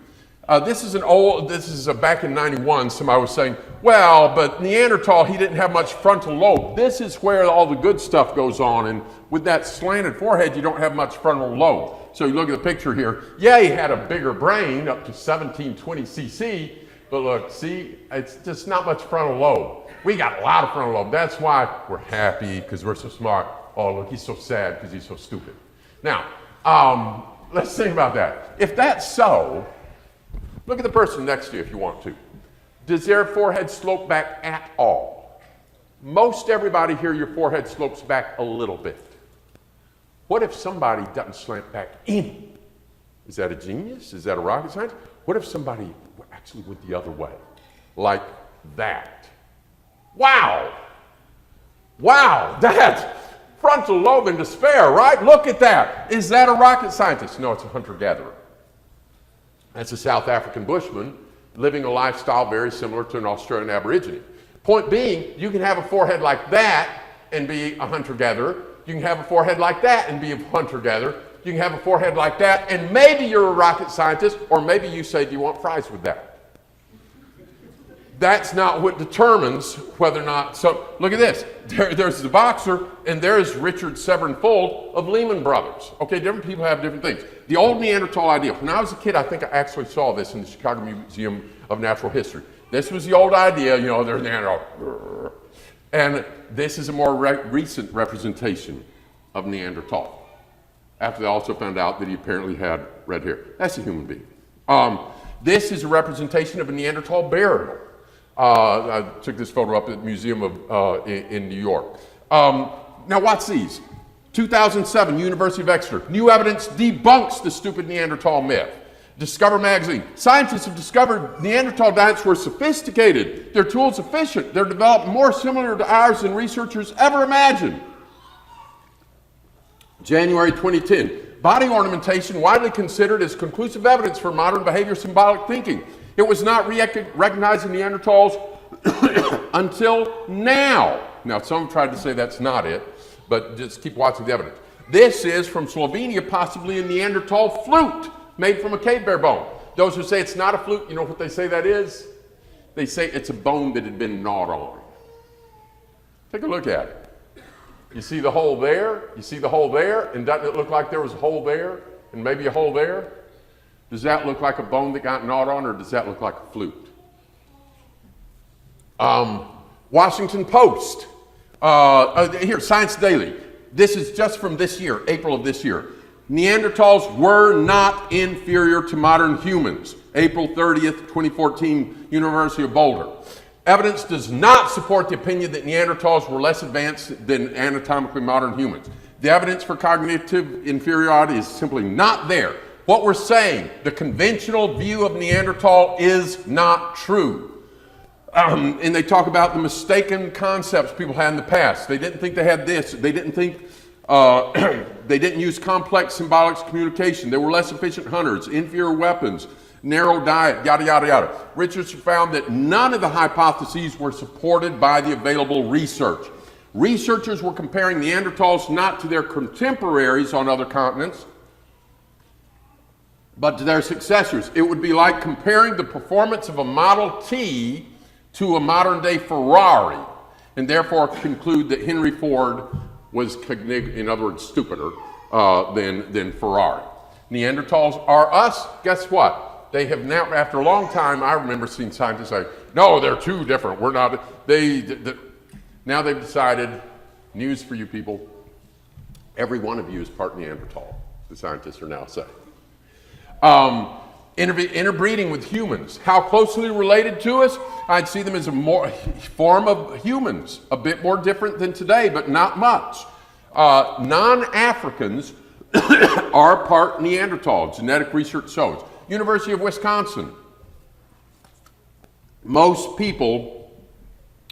This is back in 91, somebody was saying, well, but Neanderthal, he didn't have much frontal lobe. This is where all the good stuff goes on, and with that slanted forehead, you don't have much frontal lobe. So you look at the picture here, yeah, he had a bigger brain, up to 1720 cc, but look, see, it's just not much frontal lobe. We got a lot of frontal lobe. That's why we're happy, because we're so smart. Oh, look, he's so sad because he's so stupid. Now, let's think about that. If that's so, look at the person next to you if you want to. Does their forehead slope back at all? Most everybody here, your forehead slopes back a little bit. What if somebody doesn't slant back any? Is that a genius? Is that a rocket science? What if somebody actually went the other way? Like that. Wow! Wow, that's frontal lobe in despair, right? Look at that. Is that a rocket scientist? No, it's a hunter-gatherer. That's a South African bushman living a lifestyle very similar to an Australian Aborigine. Point being, you can have a forehead like that and be a hunter-gatherer. You can have a forehead like that and be a hunter-gatherer. You can have a forehead like that and maybe you're a rocket scientist, or maybe you say, do you want fries with that? That's not what determines whether or not, so look at this. There's the boxer, and there's Richard Severn Fuld of Lehman Brothers. Okay, different people have different things. The old Neanderthal idea. When I was a kid, I think I actually saw this in the Chicago Museum of Natural History. This was the old idea, you know, there's Neanderthal. And this is a more recent representation of Neanderthal. After they also found out that he apparently had red hair. That's a human being. This is a representation of a Neanderthal burial. I took this photo up at the Museum of, in New York. Now watch these. 2007, University of Exeter. New evidence debunks the stupid Neanderthal myth. Discover magazine. Scientists have discovered Neanderthal diets were sophisticated. Their tools efficient. They're developed more similar to ours than researchers ever imagined. January 2010. Body ornamentation widely considered as conclusive evidence for modern behavior symbolic thinking. It was not recognized in Neanderthals until now. Now, some tried to say that's not it, but just keep watching the evidence. This is from Slovenia, possibly a Neanderthal flute made from a cave bear bone. Those who say it's not a flute, you know what they say that is? They say it's a bone that had been gnawed on. Take a look at it. You see the hole there? You see the hole there? And doesn't it look like there was a hole there and maybe a hole there? Does that look like a bone that got gnawed on, or does that look like a flute? Washington Post. Here, Science Daily. This is just from this year, April of this year. Neanderthals were not inferior to modern humans. April 30th, 2014, University of Boulder. Evidence does not support the opinion that Neanderthals were less advanced than anatomically modern humans. The evidence for cognitive inferiority is simply not there. What we're saying, the conventional view of Neanderthal is not true. And they talk about the mistaken concepts people had in the past. They didn't think they had this. They didn't think, they didn't use complex symbolic communication. They were less efficient hunters, inferior weapons, narrow diet, yada, yada, yada. Researchers found that none of the hypotheses were supported by the available research. Researchers were comparing Neanderthals not to their contemporaries on other continents, but to their successors. It would be like comparing the performance of a Model T to a modern day Ferrari, and therefore conclude that Henry Ford was, in other words, stupider than Ferrari. Neanderthals are us. Guess what? They have now, after a long time, I remember seeing scientists say, no, they're too different. We're not, now they've decided, news for you people, every one of you is part Neanderthal, the scientists are now saying. Interbreeding with humans. How closely related to us? I'd see them as a form of humans, a bit more different than today, but not much. Non-Africans are part Neanderthal, genetic research shows. University of Wisconsin. Most people,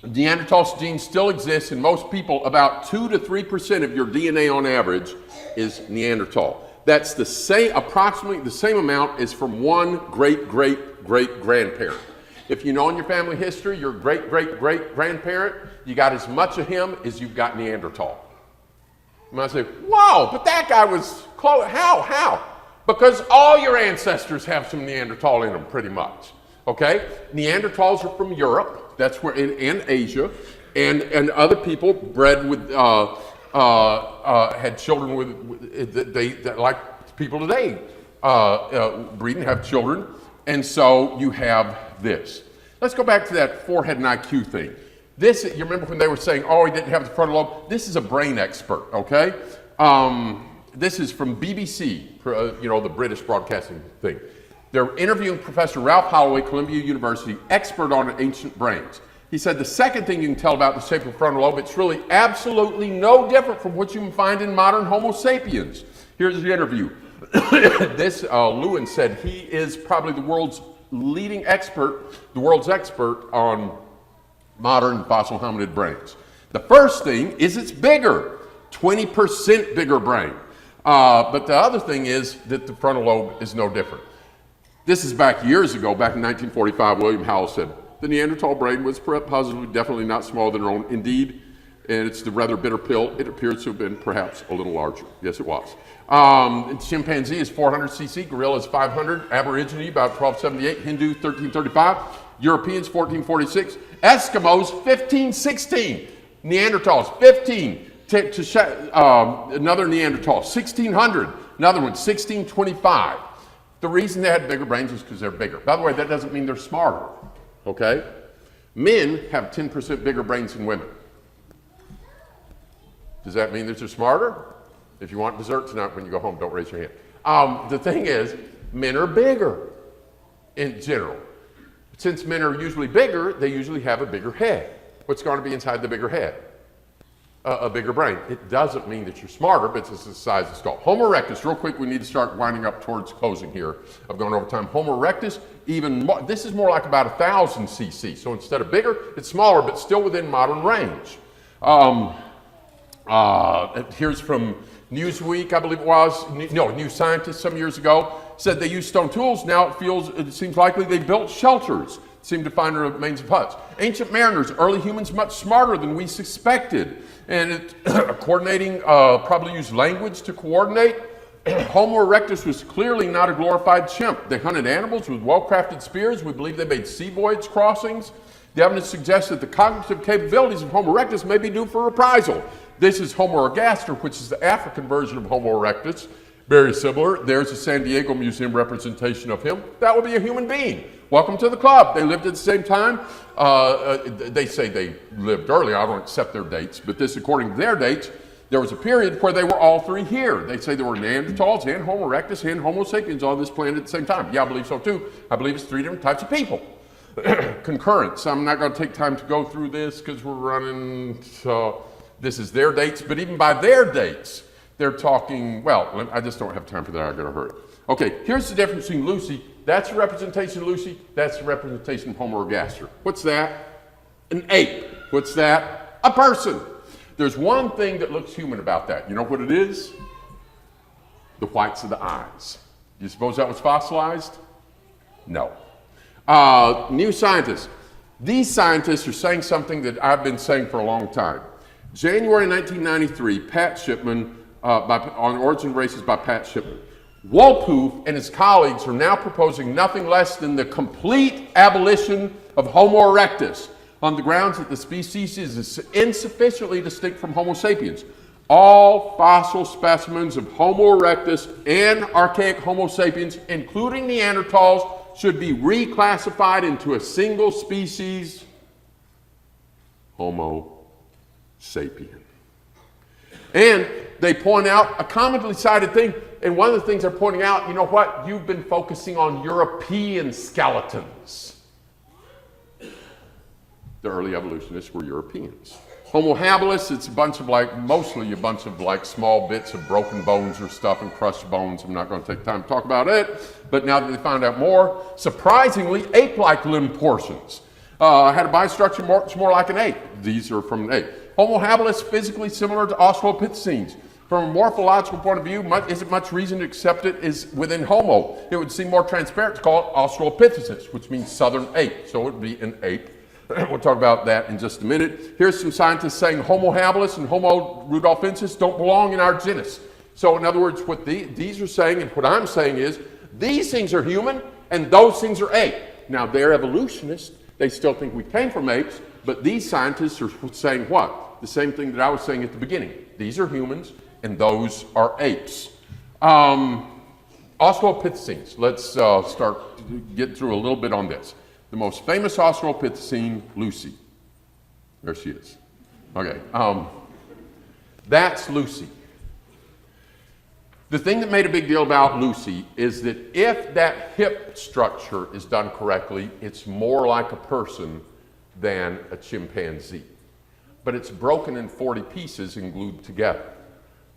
Neanderthal genes still exist in most people. About 2 to 3% of your DNA on average is Neanderthal. That's the same, approximately the same amount as from one great-great-great-grandparent. If you know in your family history, your great-great-great-grandparent, you got as much of him as you've got Neanderthal. You might say, wow, but that guy was close. How? Because all your ancestors have some Neanderthal in them, pretty much. Okay? Neanderthals are from Europe, that's where, and Asia, and other people bred with, had children with, that like people today breed and have children, and so you have this. Let's go back to that forehead and IQ thing. This, you remember when they were saying, oh, he didn't have the frontal lobe? This is a brain expert, okay? This is from BBC, the British broadcasting thing. They're interviewing Professor Ralph Holloway, Columbia University, expert on ancient brains. He said the second thing you can tell about the shape of the frontal lobe, it's really absolutely no different from what you can find in modern Homo sapiens. Here's the interview. Lewin said he is probably the world's leading expert, the world's expert on modern fossil hominid brains. The first thing is it's bigger, 20% bigger brain. But the other thing is that the frontal lobe is no different. This is back years ago, back in 1945, William Howell said, the Neanderthal brain was positively definitely not smaller than our own. Indeed, and it's the rather bitter pill, it appears to have been perhaps a little larger. Yes, it was. Chimpanzee is 400 cc, gorilla is 500, Aborigine about 1278, Hindu 1335, Europeans 1446, Eskimos 1516, Neanderthals 15, another Neanderthal 1600, another one 1625. The reason they had bigger brains is because they're bigger. By the way, that doesn't mean they're smarter, okay? Men have 10% bigger brains than women. Does that mean that they're smarter? If you want dessert tonight when you go home, don't raise your hand. The thing is, men are bigger in general. Since men are usually bigger, they usually have a bigger head. What's going to be inside the bigger head? A bigger brain. It doesn't mean that you're smarter, but it's the size of the skull. Homo erectus, real quick, we need to start winding up towards closing here. I've gone over time. Homo erectus, even more, this is more like about 1,000 cc. So instead of bigger, it's smaller, but still within modern range. Here's from Newsweek, I believe it was, New Scientist some years ago, said they used stone tools. Now it seems likely they built shelters, seem to find the remains of huts. Ancient mariners, early humans much smarter than we suspected. And coordinating, probably used language to coordinate. Homo erectus was clearly not a glorified chimp. They hunted animals with well-crafted spears. We believe they made sea voyage crossings. The evidence suggests that the cognitive capabilities of Homo erectus may be due for reprisal. This is Homo ergaster, which is the African version of Homo erectus. Very similar. There's a San Diego Museum representation of him. That would be a human being. Welcome to the club. They lived at the same time. They say they lived early. I don't accept their dates, but this, according to their dates, there was a period where they were all three here. They say there were Neanderthals and Homo erectus and Homo sapiens on this planet at the same time. Yeah, I believe so too. I believe it's three different types of people. Concurrence. I'm not going to take time to go through this because we're running. So this is their dates, but even by their dates, they're talking, well, I just don't have time for that. I've got to hurry. Okay, here's the difference between Lucy. That's a representation of Lucy. That's a representation of Homo ergaster. What's that? An ape. What's that? A person. There's one thing that looks human about that. You know what it is? The whites of the eyes. Do you suppose that was fossilized? No. New Scientist. These scientists are saying something that I've been saying for a long time. January 1993, Pat Shipman, on Origin of Races by Pat Shipman. Wolpoof and his colleagues are now proposing nothing less than the complete abolition of Homo erectus on the grounds that the species is insufficiently distinct from Homo sapiens. All fossil specimens of Homo erectus and archaic Homo sapiens, including Neanderthals, should be reclassified into a single species, Homo sapien. And they point out a commonly cited thing, and one of the things they're pointing out, you know what? You've been focusing on European skeletons. The early evolutionists were Europeans. Homo habilis, it's a bunch of mostly a bunch of small bits of broken bones or stuff and crushed bones. I'm not going to take time to talk about it, but now that they found out more, surprisingly, ape-like limb portions. Had a body structure more like an ape. These are from an ape. Homo habilis, physically similar to Australopithecines. From a morphological point of view, isn't much reason to accept it as within Homo. It would seem more transparent to call it Australopithecus, which means southern ape. So it would be an ape. We'll talk about that in just a minute. Here's some scientists saying Homo habilis and Homo rudolfensis don't belong in our genus. So in other words, what these are saying and what I'm saying is these things are human and those things are ape. Now they're evolutionists. They still think we came from apes, but these scientists are saying what? The same thing that I was saying at the beginning. These are humans and those are apes. Australopithecines. Let's start to get through a little bit on this. The most famous Australopithecine, Lucy. There she is. Okay, that's Lucy. The thing that made a big deal about Lucy is that if that hip structure is done correctly, it's more like a person than a chimpanzee. But it's broken in 40 pieces and glued together.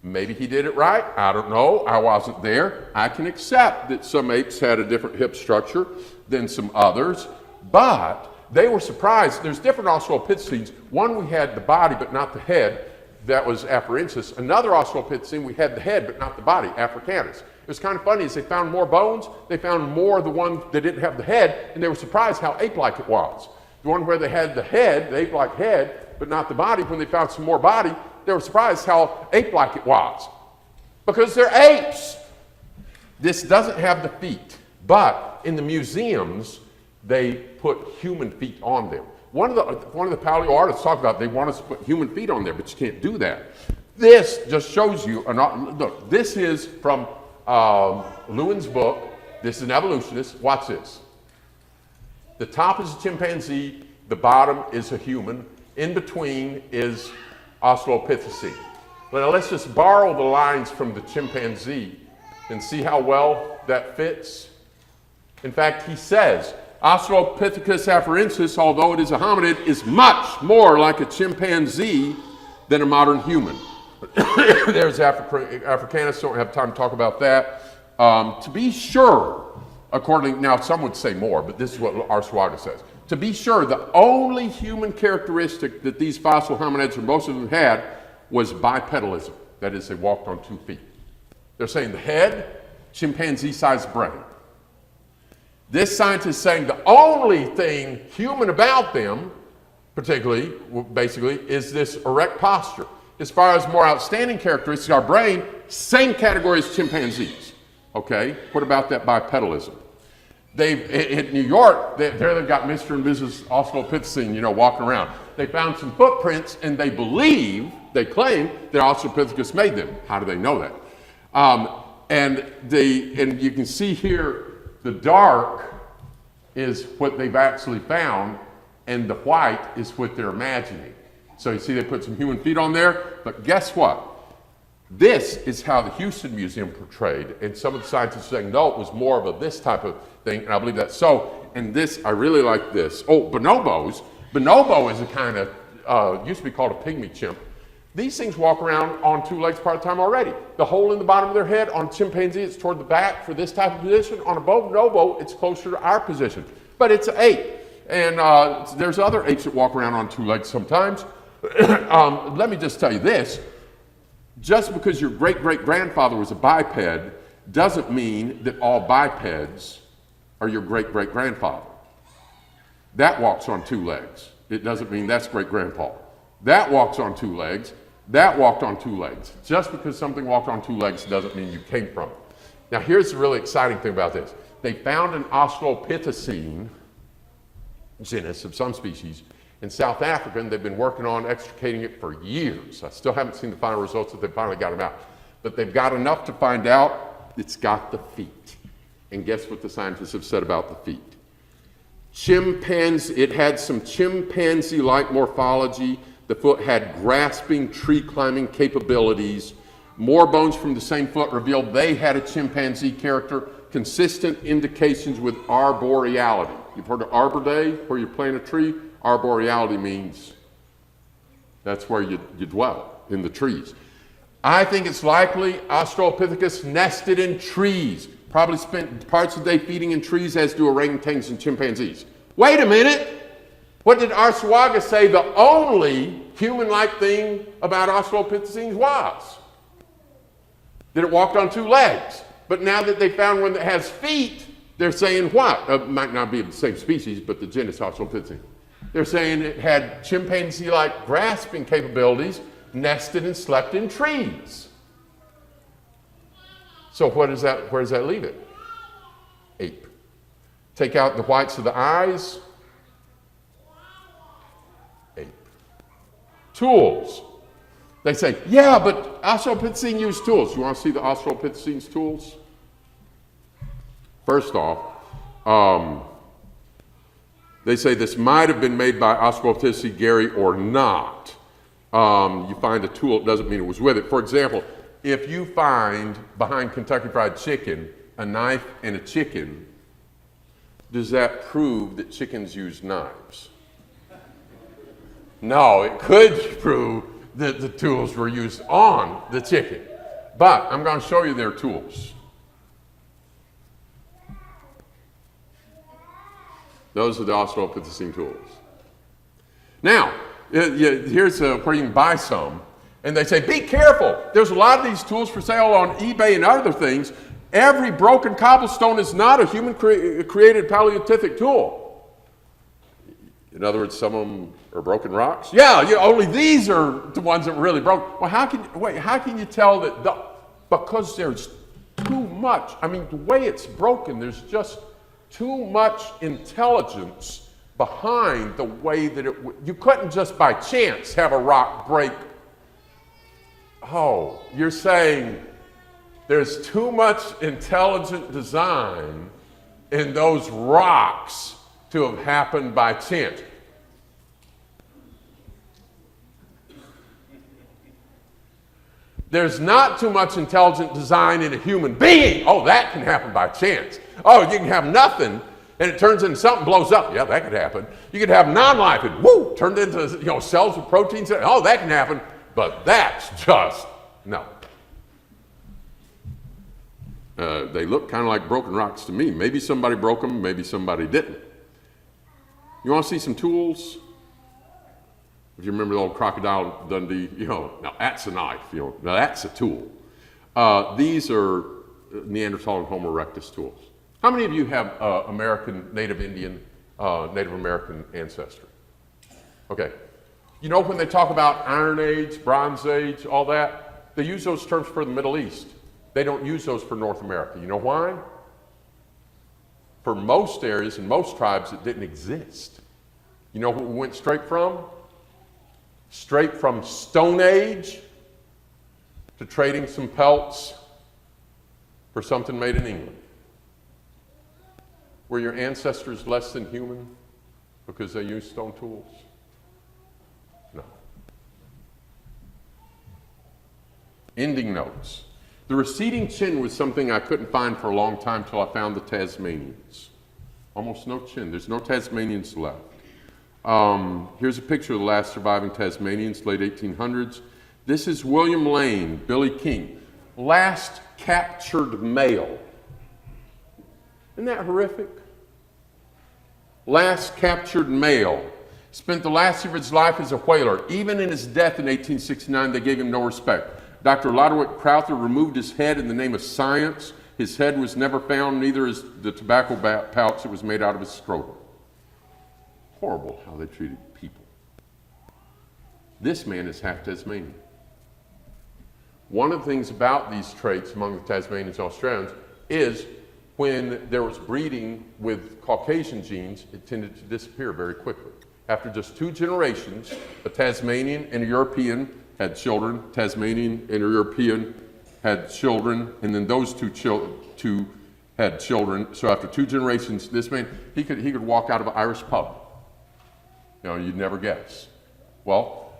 Maybe he did it right. I don't know. I wasn't there. I can accept that some apes had a different hip structure than some others. But they were surprised. There's different Australopithecines. One we had the body but not the head. That was Afarensis. Another Australopithecine we had the head but not the body, Africanus. It was kind of funny as they found more bones, they found more of the one that didn't have the head, and they were surprised how ape-like it was. The one where they had the head, the ape-like head, but not the body, when they found some more body, they were surprised how ape-like it was. Because they're apes. This doesn't have the feet, but in the museums, they put human feet on them. One of the paleo artists talked about they want us to put human feet on there, but you can't do that. This just shows you, look, this is from Lewin's book. This is an evolutionist. Watch this. The top is a chimpanzee, the bottom is a human, in between is Australopithecine. Now let's just borrow the lines from the chimpanzee and see how well that fits. In fact, he says, Australopithecus afarensis, although it is a hominid, is much more like a chimpanzee than a modern human. There's Africanus, don't have time to talk about that. To be sure, now some would say more, but this is what Arsuaga says. To be sure, the only human characteristic that these fossil hominids, or most of them had, was bipedalism. That is, they walked on 2 feet. They're saying the head, chimpanzee-sized brain. This scientist is saying the only thing human about them, particularly, basically, is this erect posture. As far as more outstanding characteristics, our brain, same category as chimpanzees. Okay, what about that bipedalism? In New York, they've got Mr. and Mrs. Australopithecine, walking around. They found some footprints, and they claim that Australopithecus made them. How do they know that? And you can see here, the dark is what they've actually found, and the white is what they're imagining. So you see they put some human feet on there, but guess what? This is how the Houston Museum portrayed, and some of the scientists are saying, no, it was more of this type of thing, and I believe that's so. And this, I really like this. Oh, bonobos. Bonobo is a kind of, used to be called a pygmy chimp. These things walk around on 2 legs part of the time already. The hole in the bottom of their head on chimpanzee, it's toward the back for this type of position. On a bonobo, it's closer to our position. But it's an ape. And there's other apes that walk around on 2 legs sometimes. Let me just tell you this. Just because your great-great-grandfather was a biped doesn't mean that all bipeds are your great-great-grandfather. That walks on 2 legs. It doesn't mean that's great-grandpa. That walks on 2 legs. That walked on 2 legs. Just because something walked on 2 legs doesn't mean you came from it. Now here's the really exciting thing about this. They found an Australopithecine genus of some species in South Africa, and they've been working on extricating it for years. I still haven't seen the final results, that they finally got them out. But they've got enough to find out it's got the feet. And guess what the scientists have said about the feet? It had some chimpanzee-like morphology. The foot had grasping, tree-climbing capabilities. More bones from the same foot revealed they had a chimpanzee character, consistent indications with arboreality. You've heard of Arbor Day, where you're planting a tree? Arboreality means That's where you dwell, in the trees. I think it's likely Australopithecus nested in trees. Probably spent parts of the day feeding in trees, as do orangutans and chimpanzees. Wait a minute! What did Arsuaga say the only human-like thing about Australopithecines was? That it walked on two legs. But now that they found one that has feet, they're saying what? Might not be of the same species, but the genus Australopithecine. They're saying it had chimpanzee-like grasping capabilities, nested and slept in trees. So where does that leave it? Ape. Take out the whites of the eyes. Ape. Tools. They say, yeah, but Australopithecine used tools. You want to see the Australopithecine's tools? First off, they say this might have been made by Australopithecine Gary or not. You find a tool, it doesn't mean it was with it. For example, if you find behind Kentucky Fried Chicken a knife and a chicken, does that prove that chickens use knives? No, it could prove that the tools were used on the chicken. But I'm going to show you their tools. Those are the Australopithecine tools. Now, here's where you can buy some. And they say, be careful. There's a lot of these tools for sale on eBay and other things. Every broken cobblestone is not a human-created Paleolithic tool. In other words, some of them are broken rocks. Yeah, only these are the ones that were really broken. Well, how can you tell that? Because there's too much. I mean, the way it's broken, there's just too much intelligence behind the way that you couldn't just by chance have a rock break. Oh, you're saying there's too much intelligent design in those rocks to have happened by chance. There's not too much intelligent design in a human being. Oh, that can happen by chance. Oh, you can have nothing and it turns into something, blows up. Yeah, that could happen. You could have non-life and whoo, turned into cells with proteins. Oh, that can happen. But that's just, no. They look kind of like broken rocks to me. Maybe somebody broke them, maybe somebody didn't. You want to see some tools? If you remember the old Crocodile Dundee, now that's a knife, now that's a tool. These are Neanderthal and Homo erectus tools. How many of you have American, Native Indian, Native American ancestry? Okay. You know when they talk about Iron Age, Bronze Age, all that, they use those terms for the Middle East. They don't use those for North America. You know why? For most areas and most tribes, it didn't exist. You know what we went straight from? Straight from Stone Age to trading some pelts for something made in England. Were your ancestors less than human because they used stone tools? No. Ending notes. The receding chin was something I couldn't find for a long time till I found the Tasmanians. Almost no chin. There's no Tasmanians left. Here's a picture of the last surviving Tasmanians, late 1800s. This is William Lane, Billy King, last captured male. Isn't that horrific? Last captured male. Spent the last year of his life as a whaler. Even in his death in 1869, they gave him no respect. Dr. Lodewick Crowther removed his head in the name of science. His head was never found, neither is the tobacco pouch that was made out of his scrotum. Horrible how they treated people. This man is half Tasmanian. One of the things about these traits among the Tasmanians and Australians is when there was breeding with Caucasian genes, it tended to disappear very quickly. After just 2 generations, a Tasmanian and a European had children, Tasmanian and a European had children, and then those two had children. So after 2 generations, this man, he could walk out of an Irish pub. You'd never guess. Well,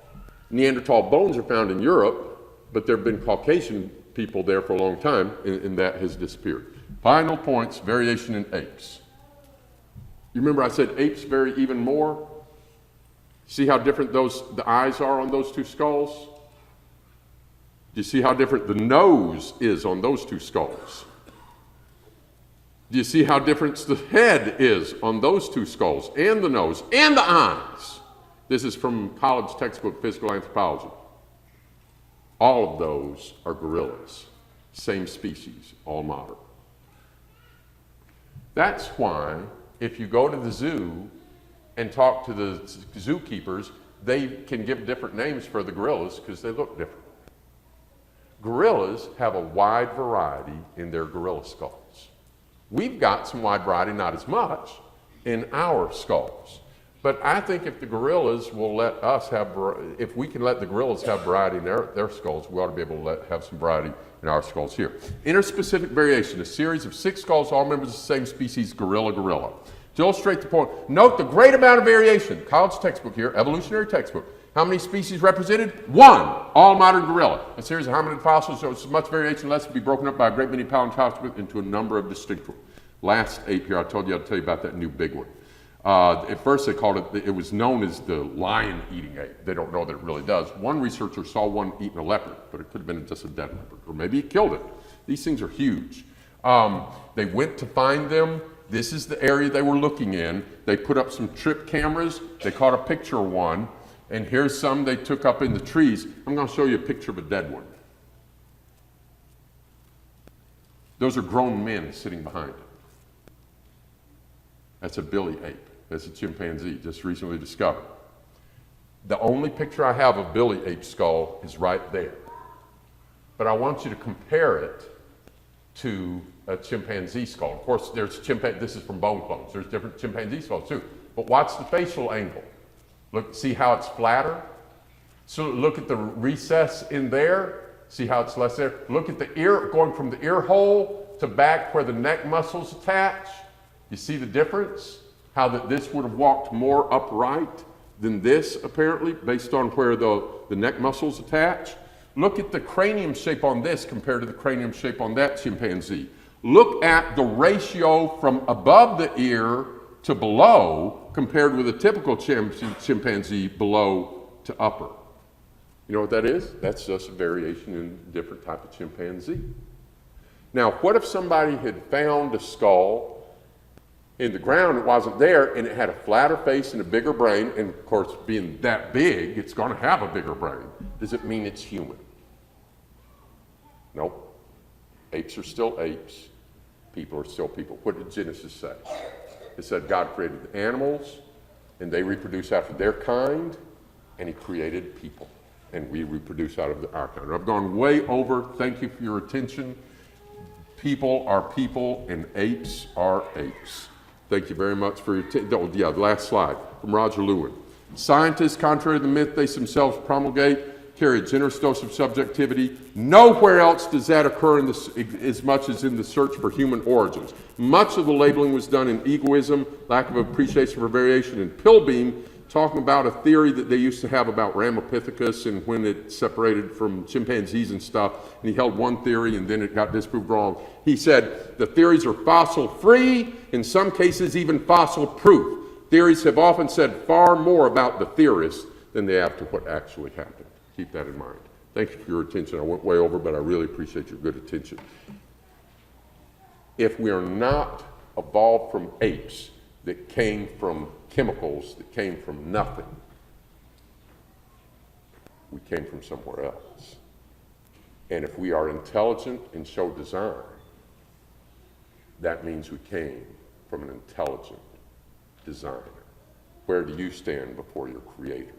Neanderthal bones are found in Europe, but there have been Caucasian people there for a long time, and that has disappeared. Final points, variation in apes. You remember I said apes vary even more? See how different the eyes are on those two skulls? Do you see how different the nose is on those two skulls? Do you see how different the head is on those two skulls, and the nose, and the eyes? This is from college textbook physical anthropology. All of those are gorillas, same species, all modern. That's why if you go to the zoo and talk to the zookeepers, they can give different names for the gorillas because they look different. Gorillas have a wide variety in their gorilla skulls. We've got some wide variety, not as much, in our skulls. But I think if the gorillas will let us have, if we can let the gorillas have variety in their skulls, we ought to be able to have some variety in our skulls here. Interspecific variation, a series of 6 skulls, all members of the same species, gorilla. To illustrate the point, note the great amount of variation. College textbook here, evolutionary textbook. How many species represented? 1, all modern gorilla. A series of hominid fossils shows so much variation, less to be broken up by a great many paleontologists into a number of distinct ones. Last ape here, I told you I'd tell you about that new big one. At first they called it was known as the lion-eating ape. They don't know that it really does. One researcher saw one eating a leopard, but it could have been just a dead leopard, or maybe it killed it. These things are huge. They went to find them. This is the area they were looking in. They put up some trip cameras. They caught a picture of one. And here's some they took up in the trees. I'm going to show you a picture of a dead one. Those are grown men sitting behind it. That's a billy ape. That's a chimpanzee, just recently discovered. The only picture I have of billy ape skull is right there. But I want you to compare it to a chimpanzee skull. Of course, this is from bone clones. There's different chimpanzee skulls too. But watch the facial angle. Look, see how it's flatter? So look at the recess in there. See how it's less there? Look at the ear, going from the ear hole to back where the neck muscles attach. You see the difference? How that this would have walked more upright than this, apparently, based on where the neck muscles attach. Look at the cranium shape on this compared to the cranium shape on that chimpanzee. Look at the ratio from above the ear to below compared with a typical chimpanzee below to upper. You know what that is? That's just a variation in a different type of chimpanzee. Now, what if somebody had found a skull in the ground, it wasn't there, and it had a flatter face and a bigger brain, and of course, being that big, it's going to have a bigger brain. Does it mean it's human? Nope. Apes are still apes. People are still people. What did Genesis say? It said God created the animals, and they reproduce after their kind, and he created people, and we reproduce out of our kind. I've gone way over. Thank you for your attention. People are people, and apes are apes. Thank you very much for your attention. Oh, yeah, the last slide from Roger Lewin. Scientists, contrary to the myth they themselves promulgate, carry a generous dose of subjectivity. Nowhere else does that occur as much as in the search for human origins. Much of the labeling was done in egoism, lack of appreciation for variation, and Pilbeam, talking about a theory that they used to have about Ramapithecus and when it separated from chimpanzees and stuff, and he held one theory and then it got disproved wrong. He said the theories are fossil-free, in some cases even fossil-proof. Theories have often said far more about the theorists than they have to what actually happened. Keep that in mind. Thank you for your attention. I went way over, but I really appreciate your good attention. If we are not evolved from apes that came from chemicals that came from nothing, we came from somewhere else. And if we are intelligent and show design, that means we came from an intelligent designer. Where do you stand before your creator?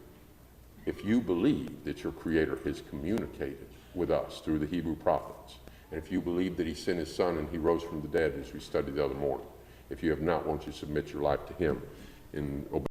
If you believe that your creator has communicated with us through the Hebrew prophets, and if you believe that he sent his son and he rose from the dead as we studied the other morning, if you have not, won't you submit your life to him in obedience?